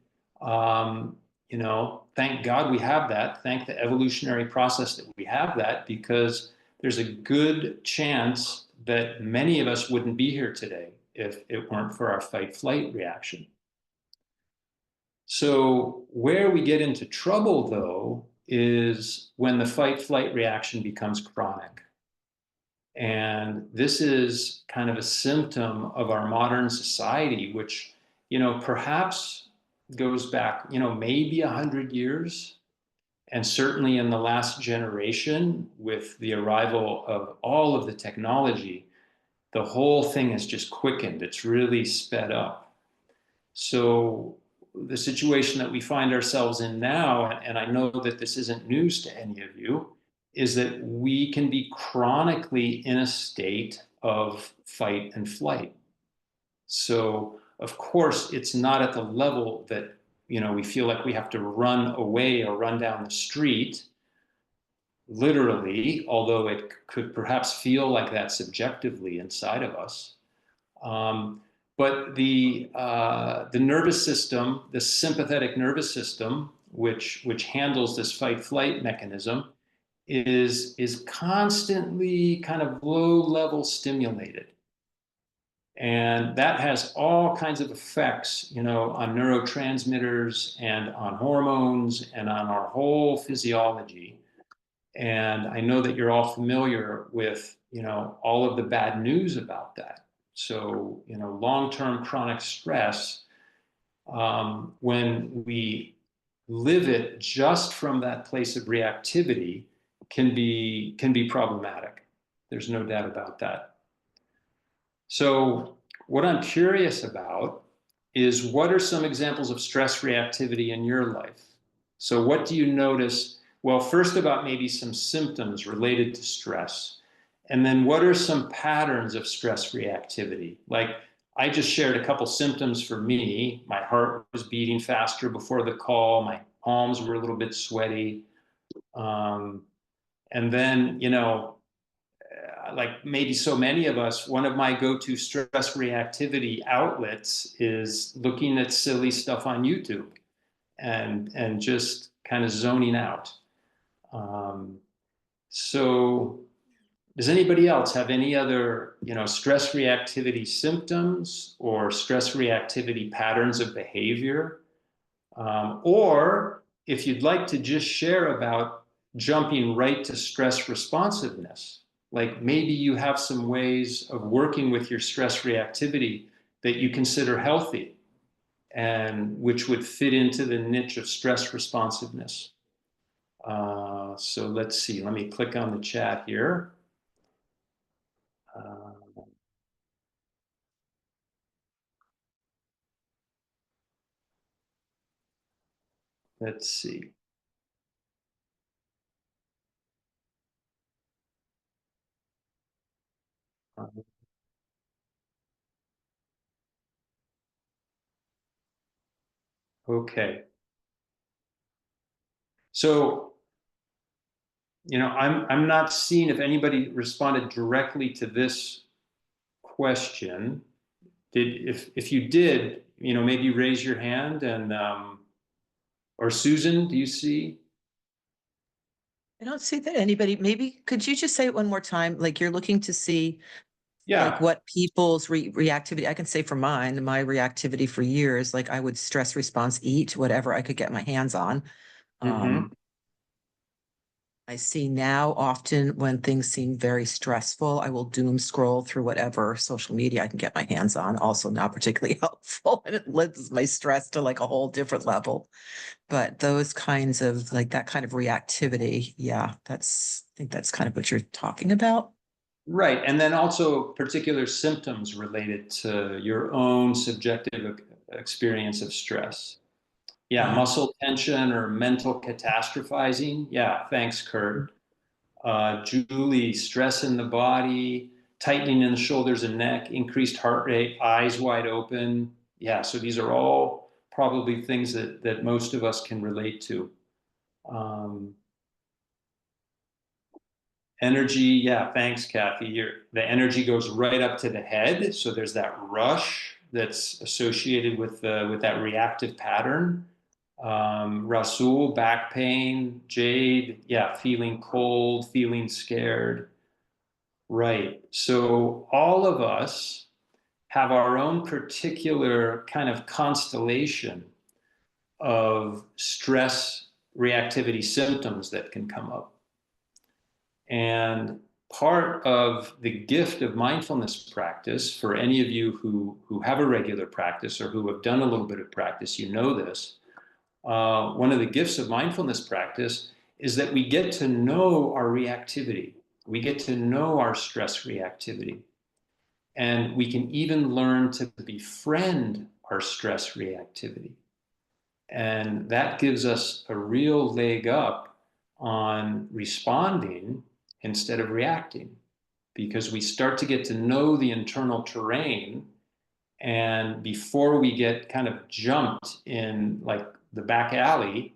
thank God we have that. Thank the evolutionary process that we have that, because there's a good chance that many of us wouldn't be here today if it weren't for our fight-flight reaction. So where we get into trouble, though, is when the fight-flight reaction becomes chronic. And this is kind of a symptom of our modern society, which, perhaps goes back, maybe 100 years. And certainly in the last generation, with the arrival of all of the technology, the whole thing has just quickened. It's really sped up. So the situation that we find ourselves in now, and I know that this isn't news to any of you, is that we can be chronically in a state of fight and flight. So, of course, it's not at the level that, we feel like we have to run away or run down the street, literally, although it could perhaps feel like that subjectively inside of us. But the nervous system, the sympathetic nervous system, which handles this fight-flight mechanism, is constantly kind of low-level stimulated. And that has all kinds of effects, on neurotransmitters and on hormones and on our whole physiology. And I know that you're all familiar with, all of the bad news about that. So, long-term chronic stress, when we live it just from that place of reactivity, can be problematic. There's no doubt about that. So what I'm curious about is, what are some examples of stress reactivity in your life? So what do you notice? Well, first, about maybe some symptoms related to stress. And then what are some patterns of stress reactivity? Like, I just shared a couple symptoms for me. My heart was beating faster before the call. My palms were a little bit sweaty. And then, like maybe so many of us, one of my go-to stress reactivity outlets is looking at silly stuff on YouTube and just kind of zoning out. So does anybody else have any other, stress reactivity symptoms or stress reactivity patterns of behavior? Or if you'd like to just share about jumping right to stress responsiveness, like maybe you have some ways of working with your stress reactivity that you consider healthy and which would fit into the niche of stress responsiveness. So let's see, let me click on the chat here. Let's see. Okay. So, I'm not seeing if anybody responded directly to this question. If you did, maybe raise your hand, and or Susan, do you see? I don't see that anybody, maybe, could you just say it one more time? Like, you're looking to see Yeah. like what people's reactivity. I can say for mine, my reactivity for years, like I would stress response eat whatever I could get my hands on. Mm-hmm. I see now often when things seem very stressful, I will doom scroll through whatever social media I can get my hands on. Also not particularly helpful, and it lifts my stress to like a whole different level. But those kinds of like that kind of reactivity, yeah, I think that's kind of what you're talking about. Right. And then also particular symptoms related to your own subjective experience of stress. Yeah, Yeah. muscle tension or mental catastrophizing. Yeah, thanks, Kurt. Julie, stress in the body, tightening in the shoulders and neck, increased heart rate, eyes wide open. Yeah, so these are all probably things that most of us can relate to. Um, Energy, yeah, thanks, Kathy. The energy goes right up to the head, so there's that rush that's associated with that reactive pattern. Rasul, back pain. Jade, yeah, feeling cold, feeling scared. Right. So all of us have our own particular kind of constellation of stress reactivity symptoms that can come up. And part of the gift of mindfulness practice, for any of you who have a regular practice or who have done a little bit of practice, you know this. One of the gifts of mindfulness practice is that we get to know our reactivity. We get to know our stress reactivity. And we can even learn to befriend our stress reactivity. And that gives us a real leg up on responding instead of reacting, because we start to get to know the internal terrain. And before we get kind of jumped in like the back alley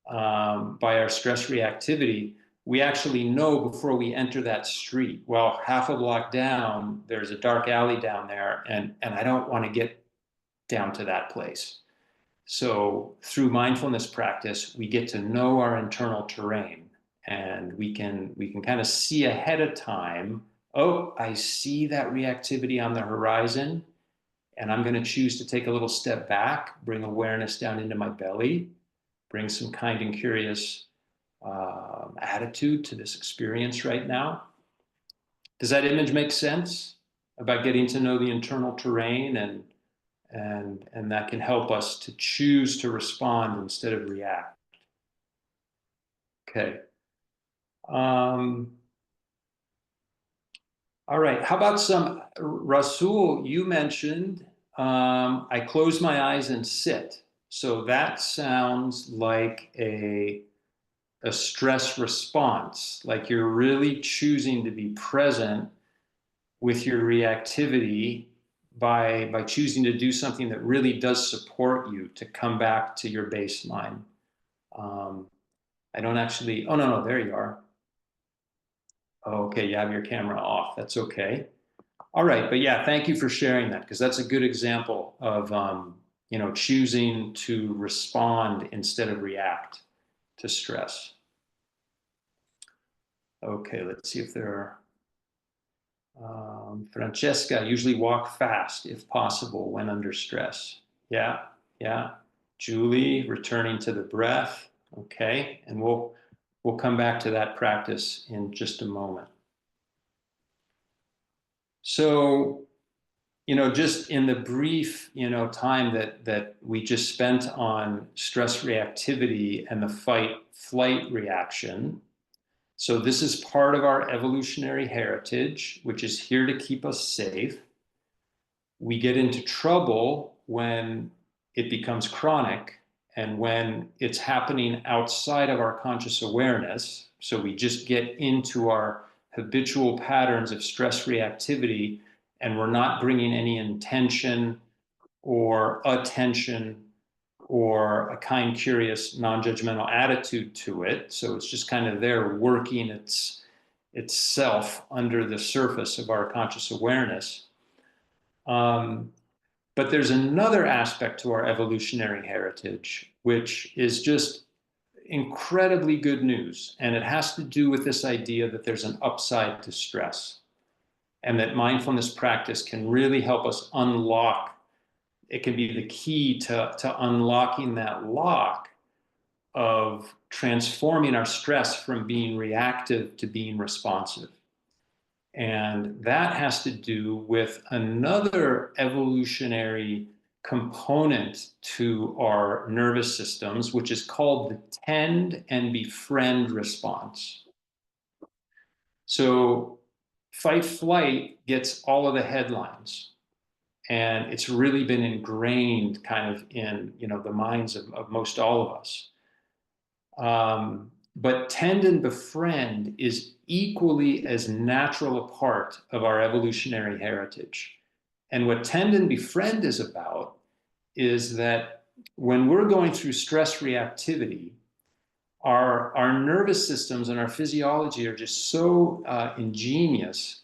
by our stress reactivity, we actually know before we enter that street, well, half a block down, there's a dark alley down there, and I don't want to get down to that place. So through mindfulness practice, we get to know our internal terrain, and we can kind of see ahead of time, oh, I see that reactivity on the horizon, and I'm going to choose to take a little step back, bring awareness down into my belly, bring some kind and curious attitude to this experience right now. Does that image make sense about getting to know the internal terrain, and that can help us to choose to respond instead of react? Okay. All right. How about some, Rasul, you mentioned I close my eyes and sit. So that sounds like a stress response, like you're really choosing to be present with your reactivity by choosing to do something that really does support you to come back to your baseline. I don't actually, oh, no, there you are. Oh, okay, you have your camera off. That's okay. All right, but yeah, thank you for sharing that, because that's a good example of choosing to respond instead of react to stress. Okay, let's see if there are. Francesca, usually walk fast if possible when under stress. Yeah, yeah. Julie, returning to the breath. Okay, and we'll come back to that practice in just a moment. So, just in the brief, time that we just spent on stress reactivity and the fight flight reaction. So this is part of our evolutionary heritage, which is here to keep us safe. We get into trouble when it becomes chronic and when it's happening outside of our conscious awareness. So we just get into our habitual patterns of stress reactivity, and we're not bringing any intention or attention or a kind, curious, non-judgmental attitude to it. So it's just kind of there working itself under the surface of our conscious awareness. But there's another aspect to our evolutionary heritage, which is just incredibly good news. And it has to do with this idea that there's an upside to stress, and that mindfulness practice can really help us unlock. It can be the key to unlocking that lock of transforming our stress from being reactive to being responsive. And that has to do with another evolutionary component to our nervous systems, which is called the tend and befriend response. So fight flight gets all of the headlines, and it's really been ingrained kind of in, you know, the minds of most all of us. But tend and befriend is equally as natural a part of our evolutionary heritage. And what tend and befriend is about is that when we're going through stress reactivity, our nervous systems and our physiology are just so ingenious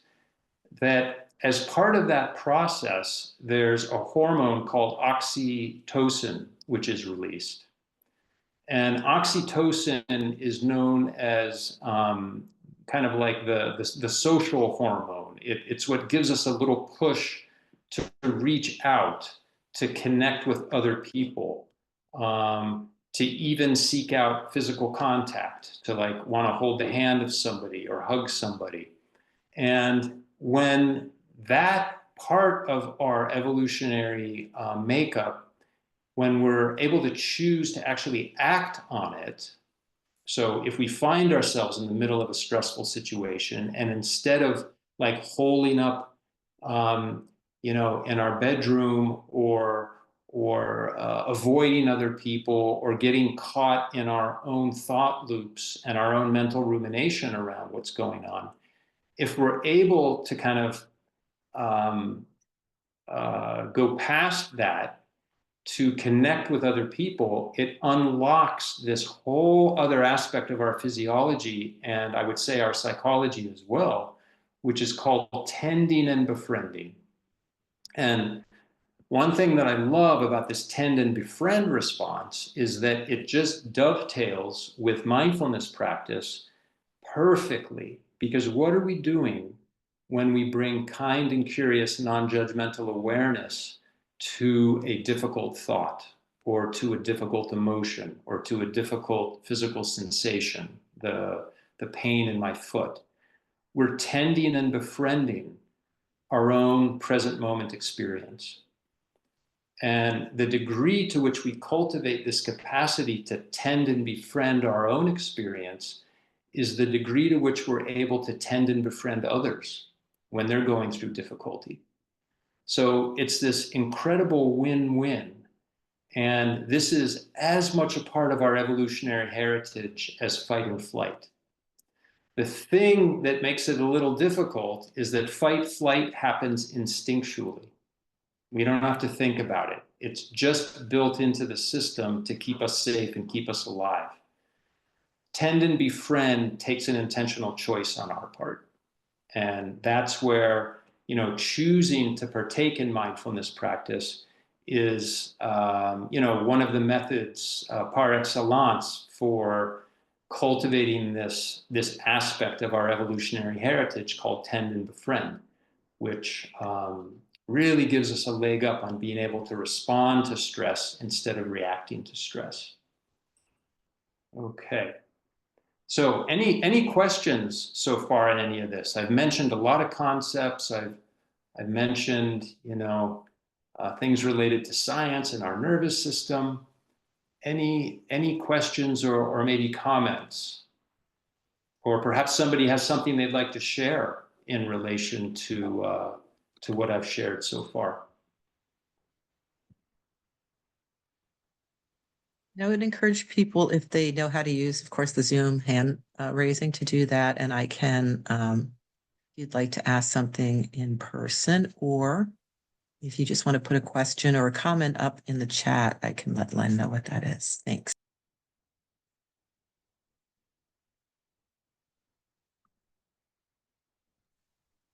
that as part of that process, there's a hormone called oxytocin, which is released. And oxytocin is known as kind of like the social hormone. It's what gives us a little push to reach out, to connect with other people, to even seek out physical contact, to like want to hold the hand of somebody or hug somebody. And when that part of our evolutionary makeup, when we're able to choose to actually act on it, so if we find ourselves in the middle of a stressful situation, and instead of like holding up, you know, in our bedroom or avoiding other people or getting caught in our own thought loops and our own mental rumination around what's going on, if we're able to kind of go past that to connect with other people, it unlocks this whole other aspect of our physiology, and I would say our psychology as well, which is called tending and befriending. And one thing that I love about this tend and befriend response is that it just dovetails with mindfulness practice perfectly, because what are we doing when we bring kind and curious, non-judgmental awareness to a difficult thought or to a difficult emotion or to a difficult physical sensation, the pain in my foot? We're tending and befriending our own present moment experience. And the degree to which we cultivate this capacity to tend and befriend our own experience is the degree to which we're able to tend and befriend others when they're going through difficulty. So it's this incredible win-win. And this is as much a part of our evolutionary heritage as fight or flight. The thing that makes it a little difficult is that fight-flight happens instinctually. We don't have to think about it. It's just built into the system to keep us safe and keep us alive. Tend and befriend takes an intentional choice on our part. And that's where, you know, choosing to partake in mindfulness practice is, you know, one of the methods par excellence for cultivating this aspect of our evolutionary heritage called tend and befriend, which really gives us a leg up on being able to respond to stress instead of reacting to stress. Okay. So any questions so far in any of this? I've mentioned a lot of concepts. I've mentioned, you know, things related to science and our nervous system. Any questions or maybe comments? Or perhaps somebody has something they'd like to share in relation to what I've shared so far. I would encourage people, if they know how to use, of course, the Zoom hand raising, to do that. And I can, if you'd like to ask something in person, or if you just want to put a question or a comment up in the chat, I can let Len know what that is. Thanks.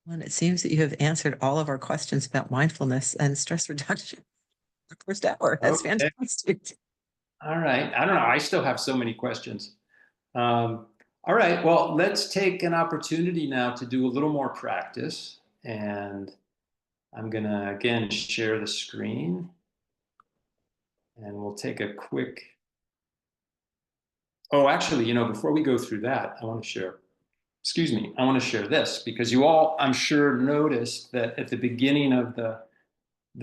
Well, it seems that you have answered all of our questions about mindfulness and stress reduction. The first hour. That's Okay. fantastic. All right. I don't know. I still have so many questions. All right. Well, let's take an opportunity now to do a little more practice. And I'm going to, again, share the screen. And we'll take a quick Oh, actually, before we go through that, I want to share, excuse me, I want to share this, because you all, I'm sure, noticed that at the beginning of the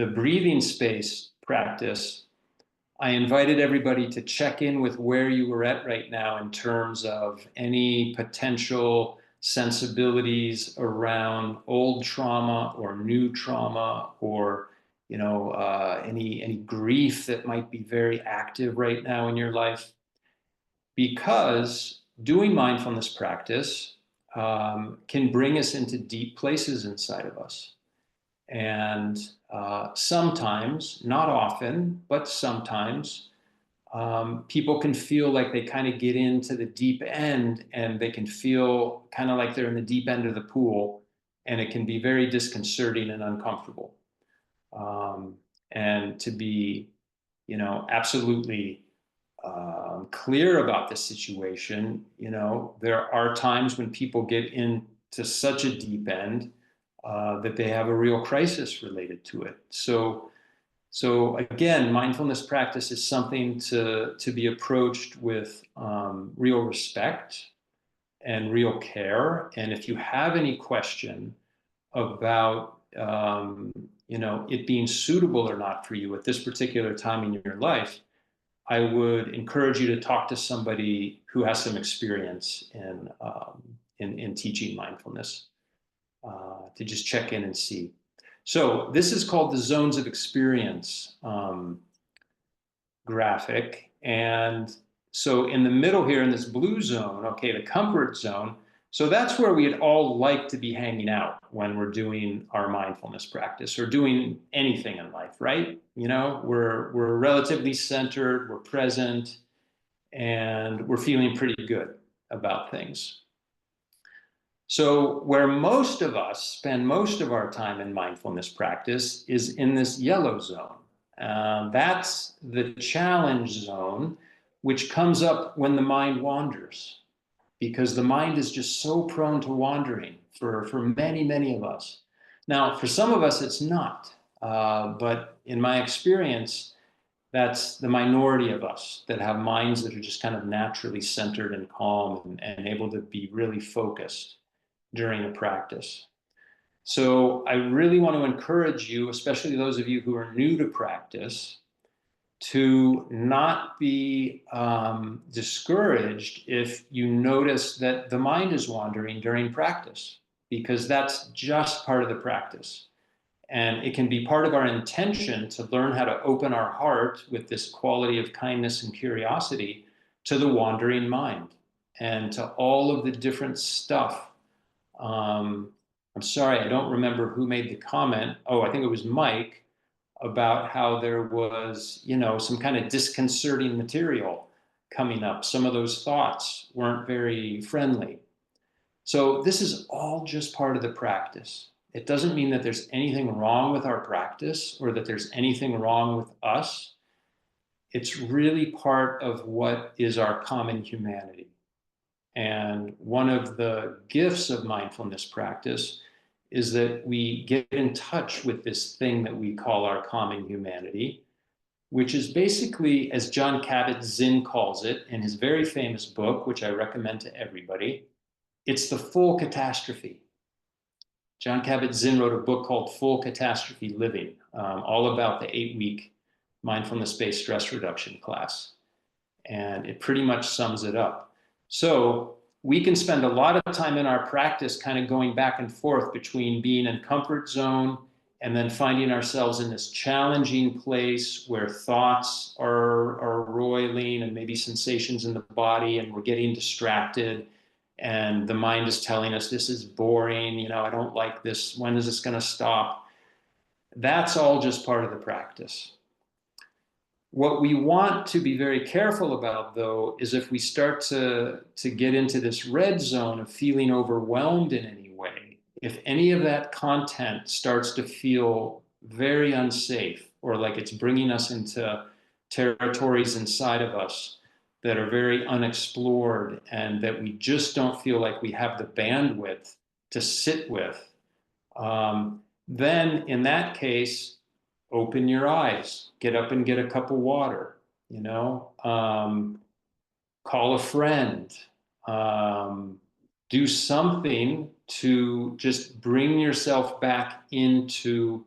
breathing space practice, I invited everybody to check in with where you were at right now in terms of any potential sensibilities around old trauma or new trauma, or any grief that might be very active right now in your life. Because doing mindfulness practice can bring us into deep places inside of us. And sometimes, not often, but sometimes, people can feel like they kind of get into the deep end, and they can feel kind of like they're in the deep end of the pool, and it can be very disconcerting and uncomfortable. And to be, absolutely clear about the situation, there are times when people get into such a deep end that they have a real crisis related to it. So again, mindfulness practice is something to be approached with real respect and real care. And if you have any question about it being suitable or not for you at this particular time in your life, I would encourage you to talk to somebody who has some experience in teaching mindfulness, to just check in and see. So this is called the zones of experience graphic. And so in the middle here, in this blue zone, okay, the comfort zone, so that's where we'd all like to be hanging out when we're doing our mindfulness practice or doing anything in life, right? We're relatively centered, we're present, and we're feeling pretty good about things. So where most of us spend most of our time in mindfulness practice is in this yellow zone. That's the challenge zone, which comes up when the mind wanders, because the mind is just so prone to wandering for many, many of us. Now, for some of us, it's not. But in my experience, that's the minority of us that have minds that are just kind of naturally centered and calm and able to be really focused during a practice. So I really want to encourage you, especially those of you who are new to practice, to not be discouraged if you notice that the mind is wandering during practice, because that's just part of the practice. And it can be part of our intention to learn how to open our heart with this quality of kindness and curiosity to the wandering mind and to all of the different stuff. I'm sorry, I don't remember who made the comment. Oh, I think it was Mike, about how there was, some kind of disconcerting material coming up. Some of those thoughts weren't very friendly. So this is all just part of the practice. It doesn't mean that there's anything wrong with our practice or that there's anything wrong with us. It's really part of what is our common humanity. And one of the gifts of mindfulness practice is that we get in touch with this thing that we call our common humanity, which is basically, as Jon Kabat-Zinn calls it in his very famous book, which I recommend to everybody, it's the full catastrophe. Jon Kabat-Zinn wrote a book called Full Catastrophe Living, all about the 8-week mindfulness-based stress reduction class. And it pretty much sums it up. So we can spend a lot of time in our practice kind of going back and forth between being in comfort zone and then finding ourselves in this challenging place where thoughts are roiling and maybe sensations in the body, and we're getting distracted. And the mind is telling us, this is boring, I don't like this. When is this going to stop? That's all just part of the practice. What we want to be very careful about, though, is if we start to get into this red zone of feeling overwhelmed in any way, if any of that content starts to feel very unsafe, or like it's bringing us into territories inside of us that are very unexplored and that we just don't feel like we have the bandwidth to sit with, then in that case, open your eyes, get up and get a cup of water, call a friend, do something to just bring yourself back into,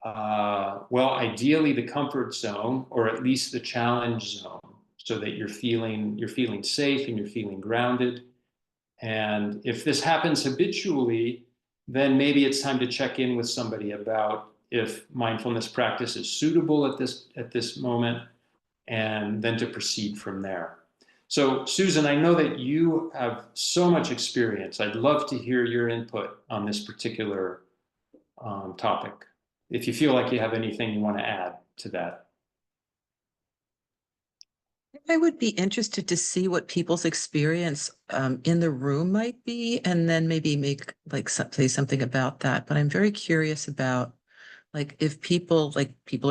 well, ideally the comfort zone, or at least the challenge zone, so that you're feeling safe and you're feeling grounded. And if this happens habitually, then maybe it's time to check in with somebody about if mindfulness practice is suitable at this moment, and then to proceed from there. So, Susan, I know that you have so much experience. I'd love to hear your input on this particular topic, if you feel like you have anything you want to add to that. I would be interested to see what people's experience in the room might be, and then maybe make say something about that. But I'm very curious about if people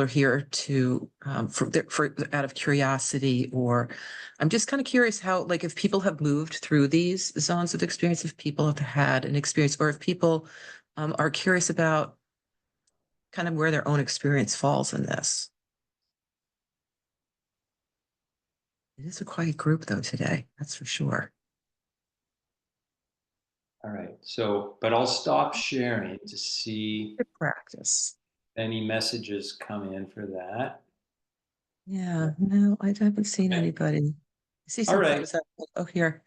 are here to for out of curiosity, or I'm just kind of curious how if people have moved through these zones of experience, if people have had an experience, or if people are curious about kind of where their own experience falls in this. It is a quiet group though today, that's for sure. All right. So, but I'll stop sharing to see Good practice. any messages come in for that. Yeah, no, I haven't seen anybody. I see All some right. thumbs up. Oh, here.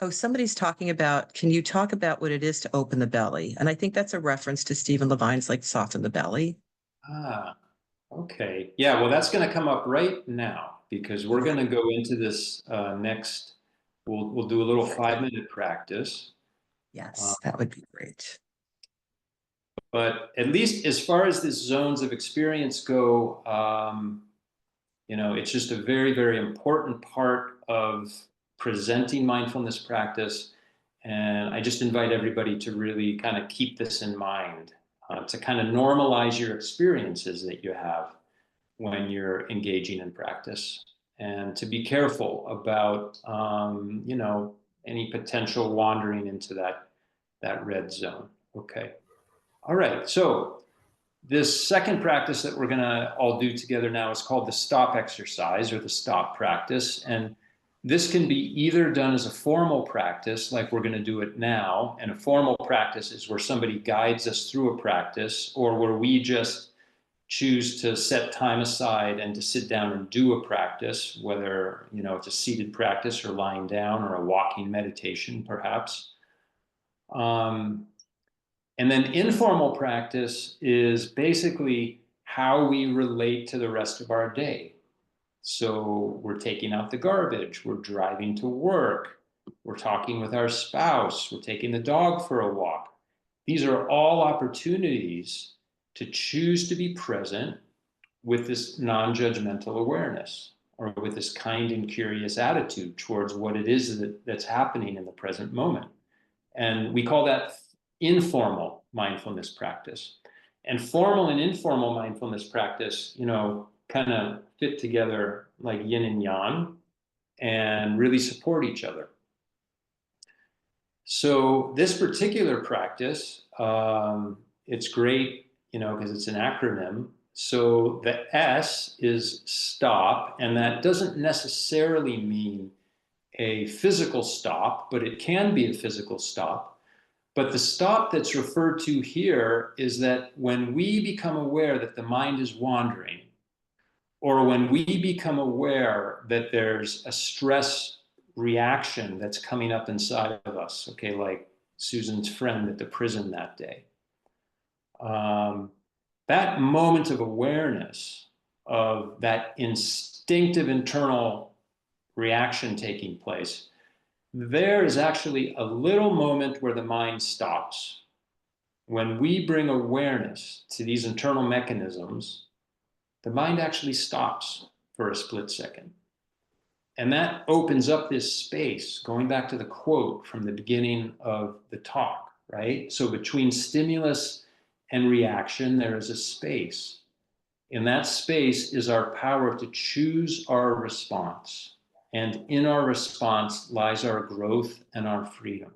Oh, somebody's talking about, can you talk about what it is to open the belly? And I think that's a reference to Stephen Levine's soften the belly. Ah, okay. Yeah, well, that's going to come up right now, because we're going to go into this next. We'll do a little 5-minute practice. Yes, that would be great. But at least as far as the zones of experience go, it's just a very, very important part of presenting mindfulness practice. And I just invite everybody to really kind of keep this in mind, to kind of normalize your experiences that you have when you're engaging in practice, and to be careful about, any potential wandering into that red zone. Okay. All right. So this second practice that we're going to all do together now is called the stop exercise, or the stop practice. And this can be either done as a formal practice, like we're going to do it now. And a formal practice is where somebody guides us through a practice, or where we just choose to set time aside and to sit down and do a practice, whether, it's a seated practice or lying down, or a walking meditation, perhaps. And then informal practice is basically how we relate to the rest of our day. So we're taking out the garbage, we're driving to work, we're talking with our spouse, we're taking the dog for a walk. These are all opportunities to choose to be present with this non-judgmental awareness, or with this kind and curious attitude towards what it is that's happening in the present moment. And we call that informal mindfulness practice. And formal and informal mindfulness practice, kind of fit together like yin and yang, and really support each other. So this particular practice, it's great, because it's an acronym. So the S is stop, and that doesn't necessarily mean a physical stop, but it can be a physical stop. But the stop that's referred to here is that when we become aware that the mind is wandering, or when we become aware that there's a stress reaction that's coming up inside of us, okay, like Susan's friend at the prison that day, that moment of awareness of that instinctive internal reaction taking place, there is actually a little moment where the mind stops. When we bring awareness to these internal mechanisms, the mind actually stops for a split second. And that opens up this space, going back to the quote from the beginning of the talk, right? So between stimulus and reaction, there is a space. In that space is our power to choose our response. And in our response lies our growth and our freedom.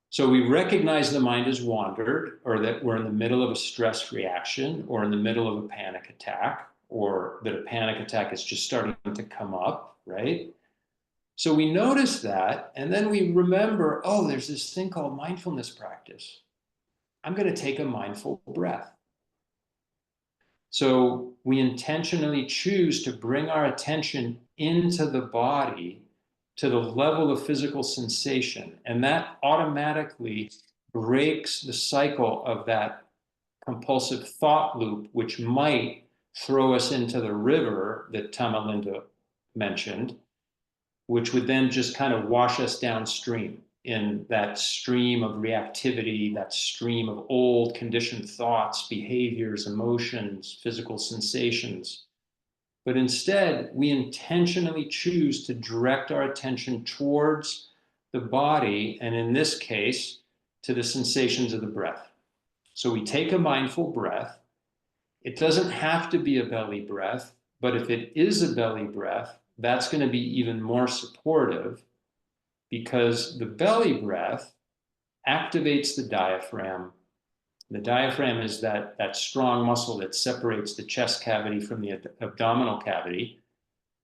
So we recognize the mind has wandered, or that we're in the middle of a stress reaction, or in the middle of a panic attack, or that a panic attack is just starting to come up, right? So we notice that, and then we remember, oh, there's this thing called mindfulness practice. I'm going to take a mindful breath. So we intentionally choose to bring our attention into the body to the level of physical sensation. And that automatically breaks the cycle of that compulsive thought loop, which might throw us into the river that Tamalinda mentioned, which would then just kind of wash us downstream in that stream of reactivity, that stream of old conditioned thoughts, behaviors, emotions, physical sensations. But instead, we intentionally choose to direct our attention towards the body, and in this case, to the sensations of the breath. So we take a mindful breath. It doesn't have to be a belly breath, but if it is a belly breath, that's going to be even more supportive, because the belly breath activates the diaphragm. The diaphragm is that strong muscle that separates the chest cavity from the abdominal cavity.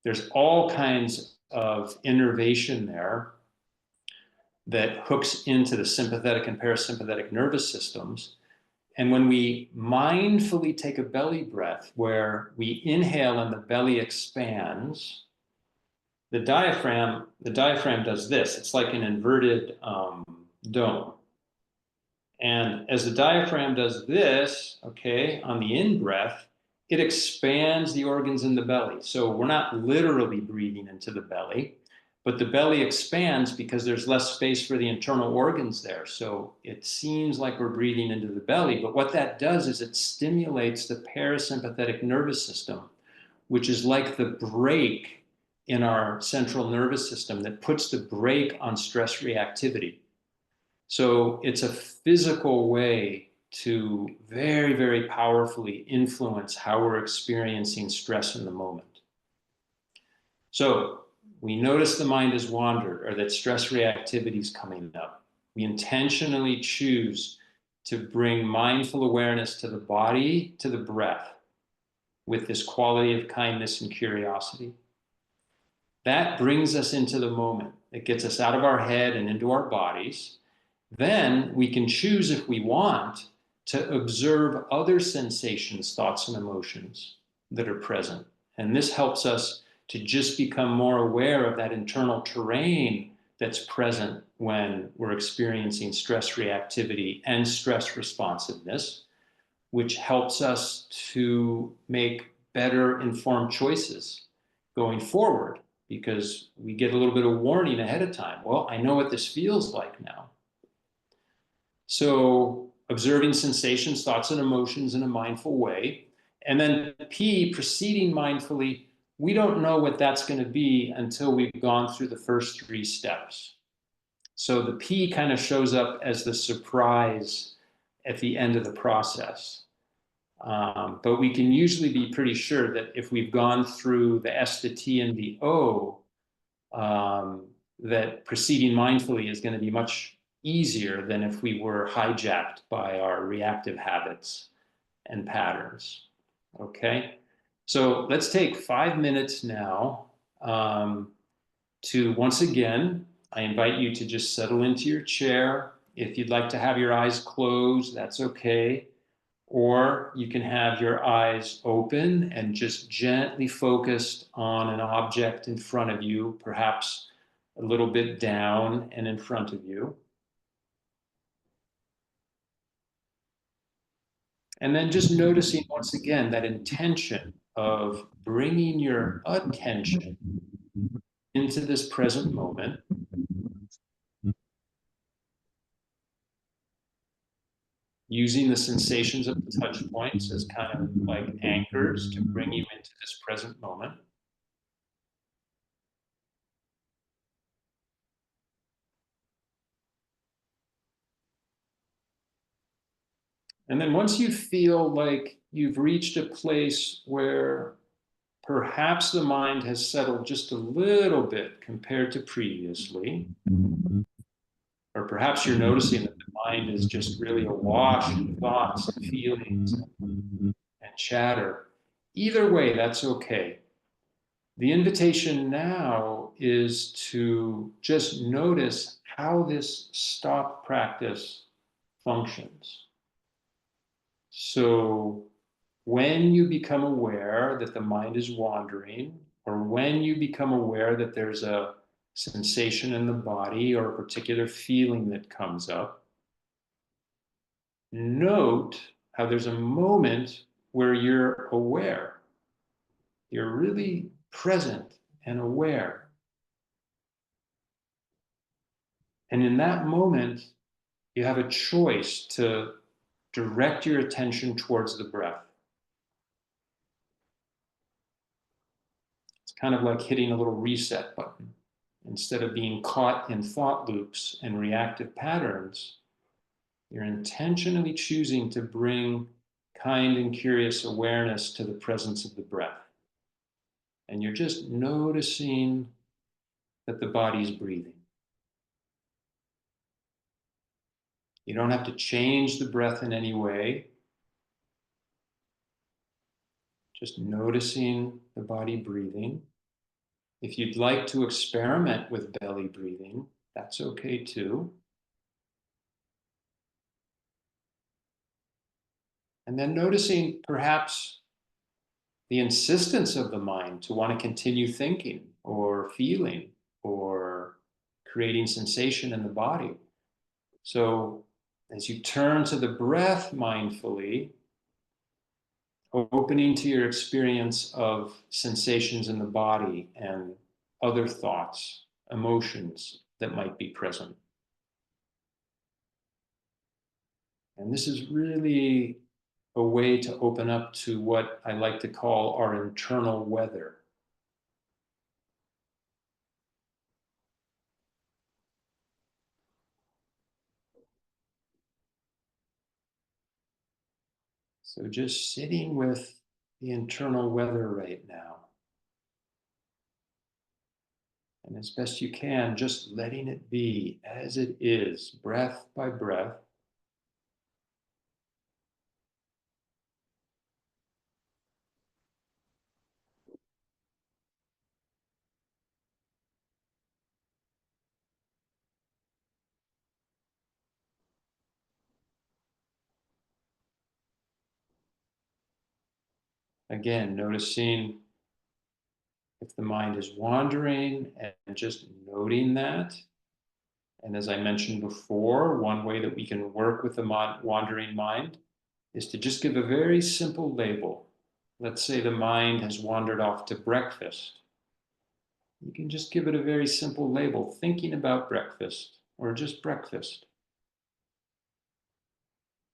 There's all kinds of innervation there that hooks into the sympathetic and parasympathetic nervous systems. And when we mindfully take a belly breath where we inhale and the belly expands, the diaphragm does this. It's like an inverted dome. And as the diaphragm does this, okay, on the in-breath, it expands the organs in the belly. So we're not literally breathing into the belly, but the belly expands because there's less space for the internal organs there. So it seems like we're breathing into the belly, but what that does is it stimulates the parasympathetic nervous system, which is like the brake in our central nervous system that puts the brake on stress reactivity. So it's a physical way to very, very powerfully influence how we're experiencing stress in the moment. So we notice the mind has wandered, or that stress reactivity is coming up. We intentionally choose to bring mindful awareness to the body, to the breath, with this quality of kindness and curiosity. That brings us into the moment. It gets us out of our head and into our bodies. Then we can choose, if we want, to observe other sensations, thoughts, and emotions that are present. And this helps us to just become more aware of that internal terrain that's present when we're experiencing stress reactivity and stress responsiveness, which helps us to make better informed choices going forward, because we get a little bit of warning ahead of time. Well, I know what this feels like now. So observing sensations, thoughts, and emotions in a mindful way. And then P, proceeding mindfully, we don't know what that's going to be until we've gone through the first 3 steps. So the P kind of shows up as the surprise at the end of the process. But we can usually be pretty sure that if we've gone through the S, the T, and the O, that proceeding mindfully is going to be much easier than if we were hijacked by our reactive habits and patterns. Okay, so let's take 5 minutes now to, once again, I invite you to just settle into your chair. If you'd like to have your eyes closed, that's okay. Or you can have your eyes open and just gently focused on an object in front of you, perhaps a little bit down and in front of you. And then just noticing once again that intention of bringing your attention into this present moment. Using the sensations of the touch points as kind of like anchors to bring you into this present moment. And then once you feel like you've reached a place where perhaps the mind has settled just a little bit compared to previously, or perhaps you're noticing that the mind is just really awash in thoughts and feelings and chatter, Either way, that's okay. The invitation now is to just notice how this stop practice functions. So when you become aware that the mind is wandering, or when you become aware that there's a sensation in the body or a particular feeling that comes up, note how there's a moment where you're aware. You're really present and aware. And in that moment, you have a choice to direct your attention towards the breath. It's kind of like hitting a little reset button. Instead of being caught in thought loops and reactive patterns, you're intentionally choosing to bring kind and curious awareness to the presence of the breath. And you're just noticing that the body's breathing. You don't have to change the breath in any way. Just noticing the body breathing. If you'd like to experiment with belly breathing, that's okay too. And then noticing perhaps the insistence of the mind to want to continue thinking or feeling or creating sensation in the body. So as you turn to the breath mindfully, opening to your experience of sensations in the body and other thoughts, emotions that might be present. And this is really a way to open up to what I like to call our internal weather. So just sitting with the internal weather right now. And as best you can, just letting it be as it is, breath by breath. Again, noticing if the mind is wandering and just noting that. And as I mentioned before, one way that we can work with the wandering mind is to just give a very simple label. Let's say the mind has wandered off to breakfast. You can just give it a very simple label, thinking about breakfast or just breakfast.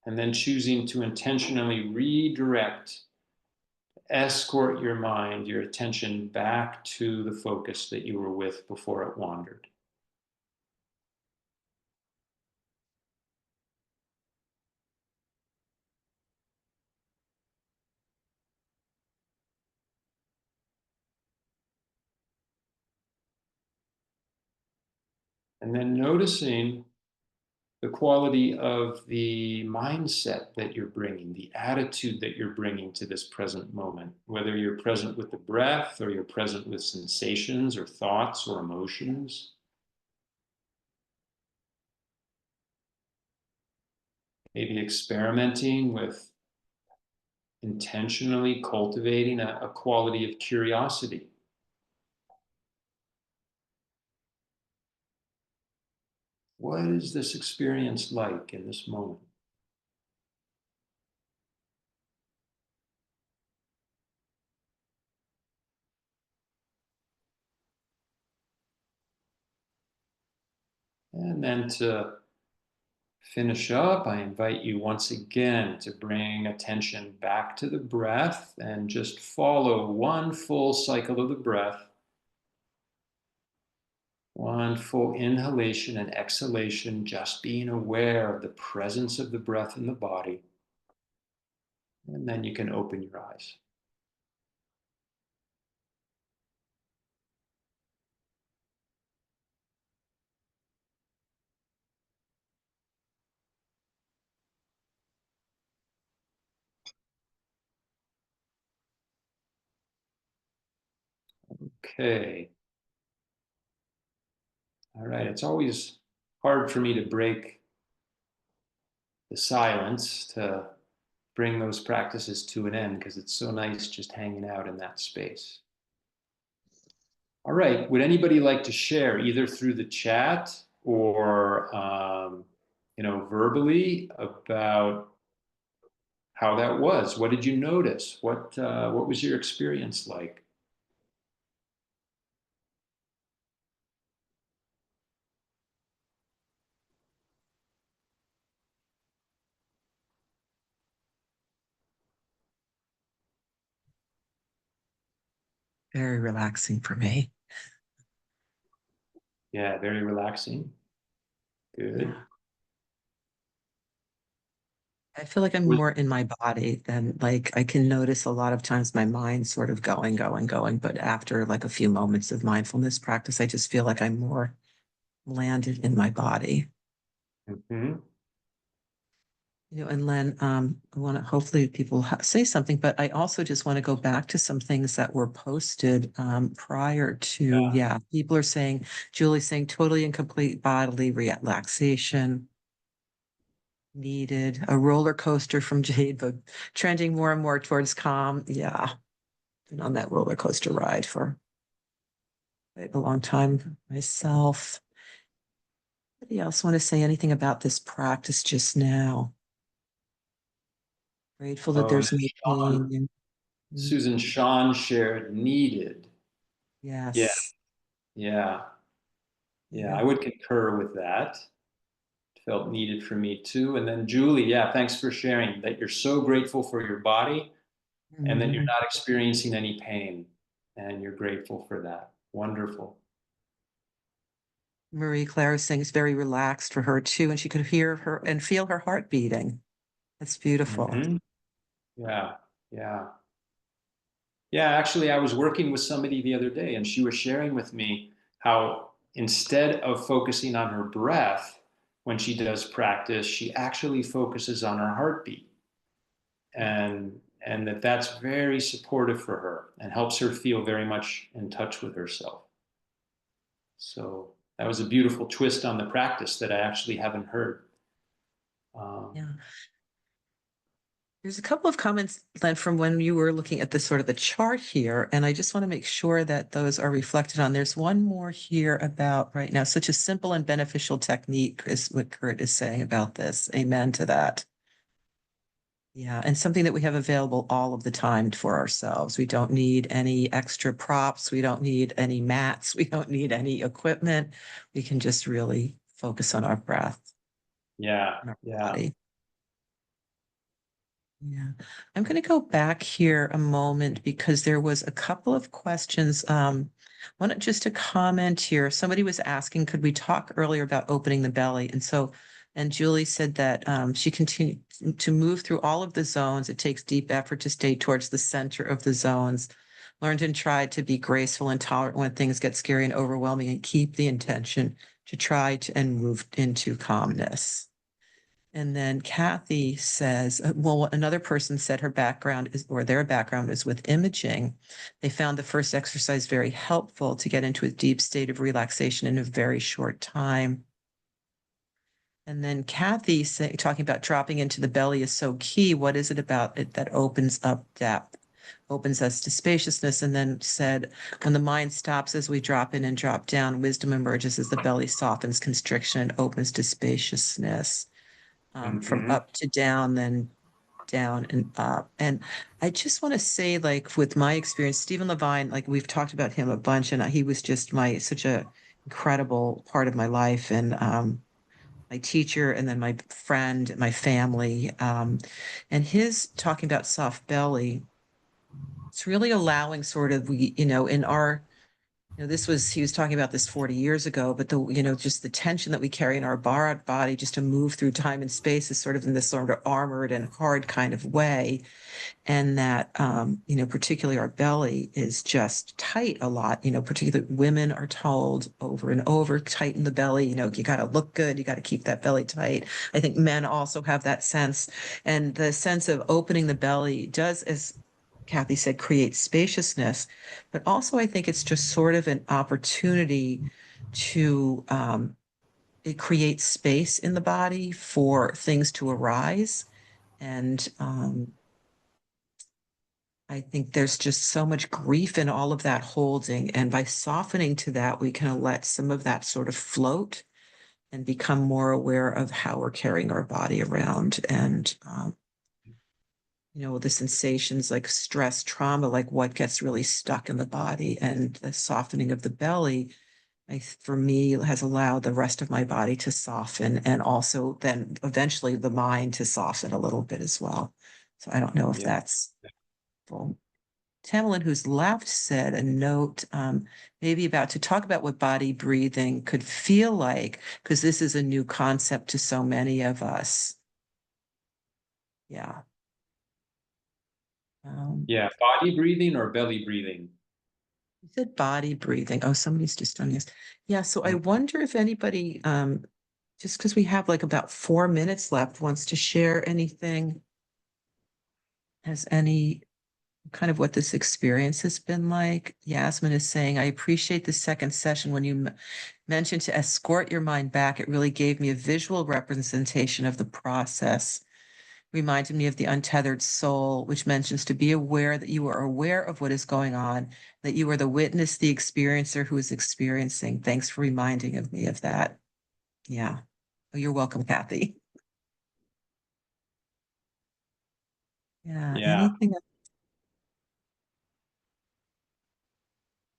And then choosing to intentionally redirect, escort your mind, your attention back to the focus that you were with before it wandered. And then noticing the quality of the mindset that you're bringing, the attitude that you're bringing to this present moment, whether you're present with the breath or you're present with sensations or thoughts or emotions. Maybe experimenting with intentionally cultivating a quality of curiosity. What is this experience like in this moment? And then to finish up, I invite you once again to bring attention back to the breath and just follow one full cycle of the breath. One full inhalation and exhalation, just being aware of the presence of the breath in the body. And then you can open your eyes. Okay. All right. It's always hard for me to break the silence, to bring those practices to an end, because it's so nice just hanging out in that space. All right. Would anybody like to share either through the chat or, verbally about how that was? What did you notice? What was your experience like? Very relaxing for me. Yeah, very relaxing. Good. Yeah. I feel like I'm Was, more in my body than like I can notice a lot of times my mind sort of going, going, going. But after like a few moments of mindfulness practice, I just feel like I'm more landed in my body. mhm. And Len, I want to hopefully people say something, but I also just want to go back to some things that were posted prior to, people are saying, Julie's saying totally and complete bodily relaxation needed, a roller coaster from Jade, but trending more and more towards calm. Yeah, been on that roller coaster ride for quite a long time myself. Anybody else want to say anything about this practice just now? Grateful that Oh, and there's no Sean, pain. Susan Sean shared needed. Yeah, Yes. yeah, yeah. Yeah. I would concur with that. Felt needed for me too. And then Julie, yeah, thanks for sharing that you're so grateful for your body and that you're Mhm. not experiencing any pain. And you're grateful for that. Wonderful. Marie Claire is saying it's very relaxed for her too, and she could hear her and feel her heart beating. That's beautiful. Hmm. Yeah, yeah. Yeah, actually, I was working with somebody the other day, and she was sharing with me how instead of focusing on her breath when she does practice, she actually focuses on her heartbeat, and that's very supportive for her and helps her feel very much in touch with herself. So that was a beautiful twist on the practice that I actually haven't heard. Um, Yeah. There's a couple of comments, Len, from when you were looking at the sort of the chart here, and I just want to make sure that those are reflected on. There's one more here about right now, such a simple and beneficial technique is what Kurt is saying about this. Amen to that. Yeah, and something that we have available all of the time for ourselves. We don't need any extra props. We don't need any mats. We don't need any equipment. We can just really focus on our breath yeah, and our yeah. body. Yeah, I'm going to go back here a moment because there was a couple of questions. One just a comment here. Somebody was asking, could we talk earlier about opening the belly? And Julie said that she continued to move through all of the zones. It takes deep effort to stay towards the center of the zones. Learned and tried to be graceful and tolerant when things get scary and overwhelming, and keep the intention to try to and move into calmness. And then Kathy says, well, another person said her background is, or their background is with imaging. They found the first exercise very helpful to get into a deep state of relaxation in a very short time. And then Kathy talking about dropping into the belly is so key. What is it about it that opens up depth, opens us to spaciousness? And then said, when the mind stops as we drop in and drop down, wisdom emerges as the belly softens constriction and opens to spaciousness. From Hmm. up to down, then down and up. And I just want to say, like with my experience, Stephen Levine, like we've talked about him a bunch, and he was just such a incredible part of my life and my teacher, and then my friend, my family. And his talking about soft belly, it's really allowing sort of in our this was, he was talking about this 40 years ago, but just the tension that we carry in our body just to move through time and space is sort of in this sort of armored and hard kind of way. And that, particularly our belly is just tight a lot, particularly women are told over and over, tighten the belly, you got to look good, you got to keep that belly tight. I think men also have that sense. And the sense of opening the belly does, as Kathy said, create spaciousness, but also I think it's just sort of an opportunity to it creates space in the body for things to arise. And I think there's just so much grief in all of that holding. And by softening to that, we can let some of that sort of float and become more aware of how we're carrying our body around. And, the sensations like stress, trauma, like what gets really stuck in the body, and the softening of the belly, for me, has allowed the rest of my body to soften, and also then eventually the mind to soften a little bit as well. So I don't know if Yeah. that's full. Tamerlan, who's left, said a note, maybe about to talk about what body breathing could feel like, because this is a new concept to so many of us. Yeah. Yeah, body breathing or belly breathing? You said body breathing. Oh, somebody's just done this. Yeah, so I wonder if anybody, just because we have like about 4 minutes left, wants to share anything, has any kind of what this experience has been like. Yasmin is saying, I appreciate the second session when you mentioned to escort your mind back. It really gave me a visual representation of the process. Reminded me of the untethered soul, which mentions to be aware that you are aware of what is going on, that you are the witness, the experiencer who is experiencing. Thanks for reminding of me of that. Yeah. Oh, you're welcome, Kathy. Yeah. Yeah. Anything else?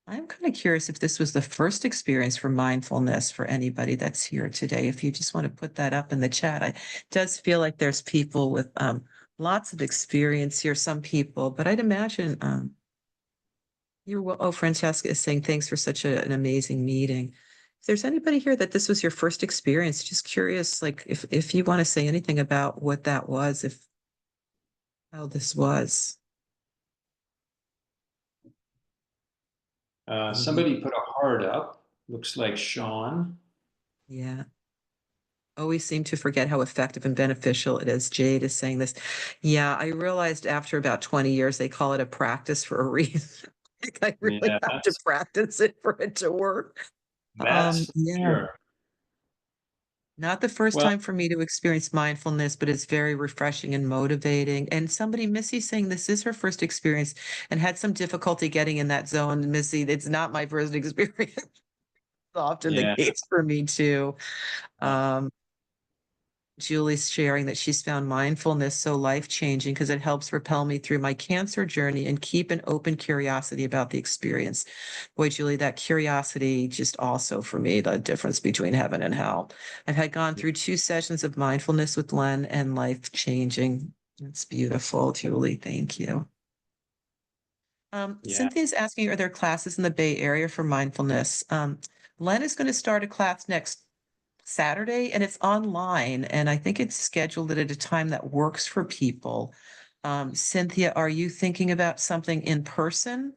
I'm kind of curious if this was the first experience for mindfulness for anybody that's here today. If you just want to put that up in the chat, it does feel like there's people with lots of experience here, some people, but I'd imagine Francesca is saying thanks for such an amazing meeting. If there's anybody here that this was your first experience, just curious, like if you want to say anything about what that was, how this was. Somebody put a heart up. Looks like Sean. Yeah. Always seem to forget how effective and beneficial it is. Jade is saying this. Yeah, I realized after about 20 years, they call it a practice for a reason. I really Yeah, have to practice it for it to work. that's for Yeah. sure. Not the first Well, time for me to experience mindfulness, but it's very refreshing and motivating. And somebody, Missy, saying this is her first experience and had some difficulty getting in that zone. Missy, it's not my first experience. It's often the yeah, case for me too. Um, Julie's sharing that she's found mindfulness so life-changing because it helps propel me through my cancer journey and keep an open curiosity about the experience. Boy, Julie, that curiosity just also for me, the difference between heaven and hell. I've had gone through 2 sessions of mindfulness with Len and life-changing. It's beautiful, Julie. Thank you. yeah. Cynthia's asking, are there classes in the Bay Area for mindfulness? Len is going to start a class next Saturday and it's online, and I think it's scheduled at a time that works for people. Cynthia, are you thinking about something in person?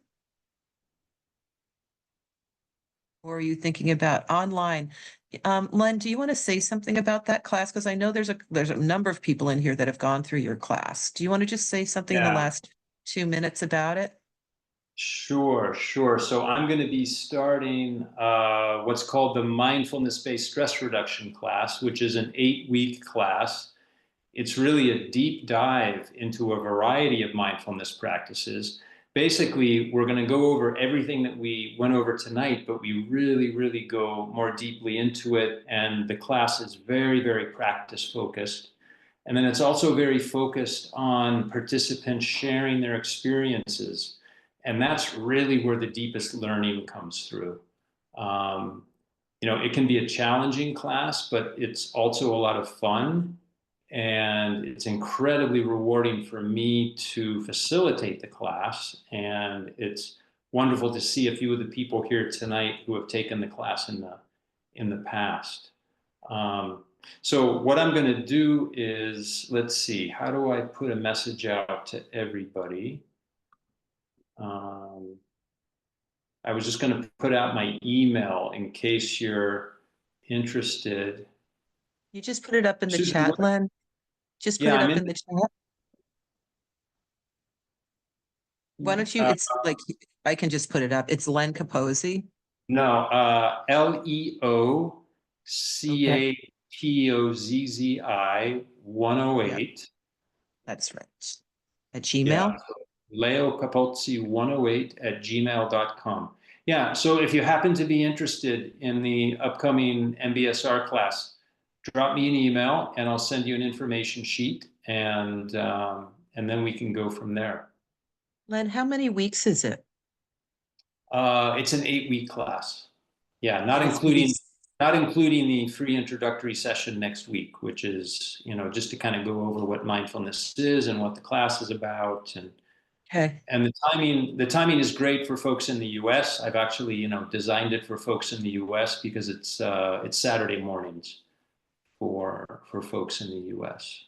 Or are you thinking about online? Len, do you want to say something about that class? Because I know there's a number of people in here that have gone through your class. Do you want to just say something in the Yeah. last 2 minutes about it? Sure, sure. So I'm going to be starting what's called the mindfulness-based stress reduction class, which is an 8-week class. It's really a deep dive into a variety of mindfulness practices. Basically, we're going to go over everything that we went over tonight, but we really, really go more deeply into it. And the class is very, very practice focused. And then it's also very focused on participants sharing their experiences. And that's really where the deepest learning comes through. Um, it can be a challenging class, but it's also a lot of fun. And it's incredibly rewarding for me to facilitate the class. And it's wonderful to see a few of the people here tonight who have taken the class in the past. So what I'm going to do is, let's see, how do I put a message out to everybody? I was just going to put out my email in case you're interested. You just put it up in the Susan, chat, Len. Just put yeah, it I'm up in. in the chat. Why don't you, Uh, it's like, I can just put it up. It's Len Capozzi. no, Okay, LeoCapozzi yeah, 108. that's right. At Yeah, Gmail. so Leo Capozzi 108 at gmail.com. Yeah, so if you happen to be interested in the upcoming MBSR class, drop me an email and I'll send you an information sheet, and then we can go from there. Len, how many weeks is it? It's an 8-week class. Yeah, not And it's including based, not including the free introductory session next week, which is, just to kind of go over what mindfulness is and what the class is about, okay. and the timing is great for folks in the US. I've actually, designed it for folks in the US because it's Saturday mornings for folks in the US.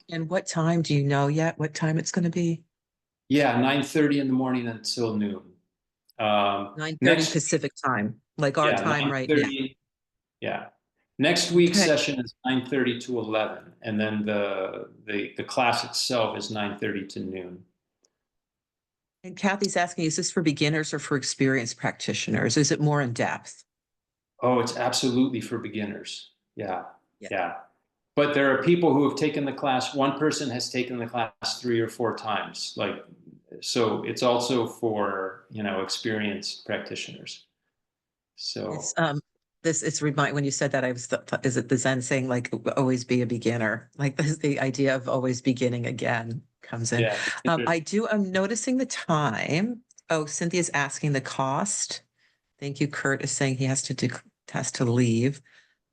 And what time do you know yet? What time it's going to be? Yeah, 9:30 in the morning until noon. 9:30 Next, Pacific time, like our yeah, time right now. 9:30. Yeah. Next week's Okay. session is 9:30 to 11, and then the class itself is 9:30 to noon. And Kathy's asking, is this for beginners or for experienced practitioners? Is it more in depth? Oh, it's absolutely for beginners. Yeah. Yeah. Yeah. But there are people who have taken the class. One person has taken the class 3 or 4 times. So it's also for, experienced practitioners. It's So it's remind when you said that I was is it the Zen saying like always be a beginner? Like this the idea of always beginning again comes in. yeah, beginners. I'm noticing the time. Oh, Cynthia's asking the cost. Thank you. Kurt is saying he has to leave.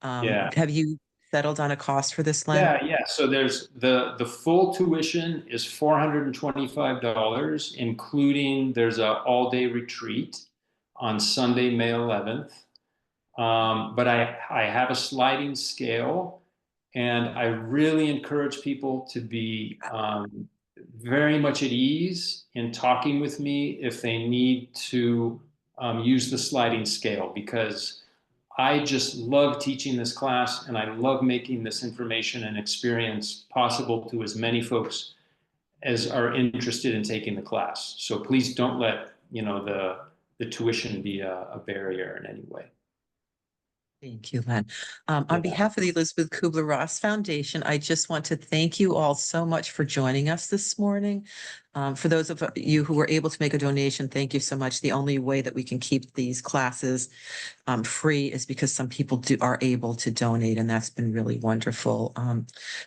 Yeah. Have you settled on a cost for this, Len? Yeah. So there's the full tuition is $425, including there's a all-day retreat on Sunday, May 11th. But I have a sliding scale, and I really encourage people to be very much at ease in talking with me if they need to use the sliding scale, because I just love teaching this class and I love making this information and experience possible to as many folks as are interested in taking the class. So please don't let the tuition be a barrier in any way. Thank you, Len. On Yeah. behalf of the Elisabeth Kübler-Ross Foundation, I just want to thank you all so much for joining us this morning. For those of you who were able to make a donation, thank you so much. The only way that we can keep these classes free is because some people are able to donate, and that's been really wonderful.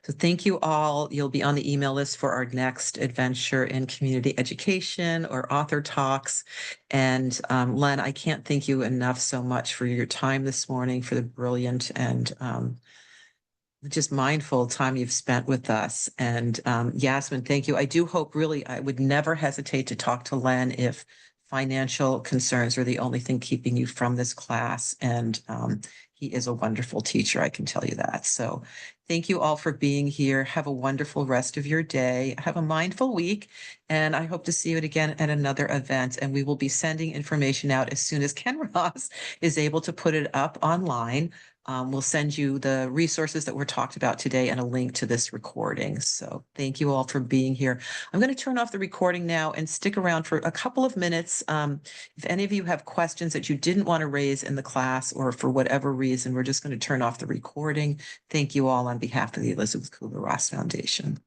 So thank you all. You'll be on the email list for our next adventure in community education or author talks. And Len, I can't thank you enough so much for your time this morning, for the brilliant and just mindful time you've spent with us. And Yasmin, thank you. I do hope really I would never hesitate to talk to Len if financial concerns are the only thing keeping you from this class. And he is a wonderful teacher, I can tell you that. So thank you all for being here. Have a wonderful rest of your day. Have a mindful week. And I hope to see you again at another event. And we will be sending information out as soon as Ken Ross is able to put it up online. We'll send you the resources that were talked about today and a link to this recording. So thank you all for being here. I'm going to turn off the recording now and stick around for a couple of minutes. If any of you have questions that you didn't want to raise in the class or for whatever reason, we're just going to turn off the recording. Thank you all on behalf of the Elisabeth Kübler-Ross Foundation.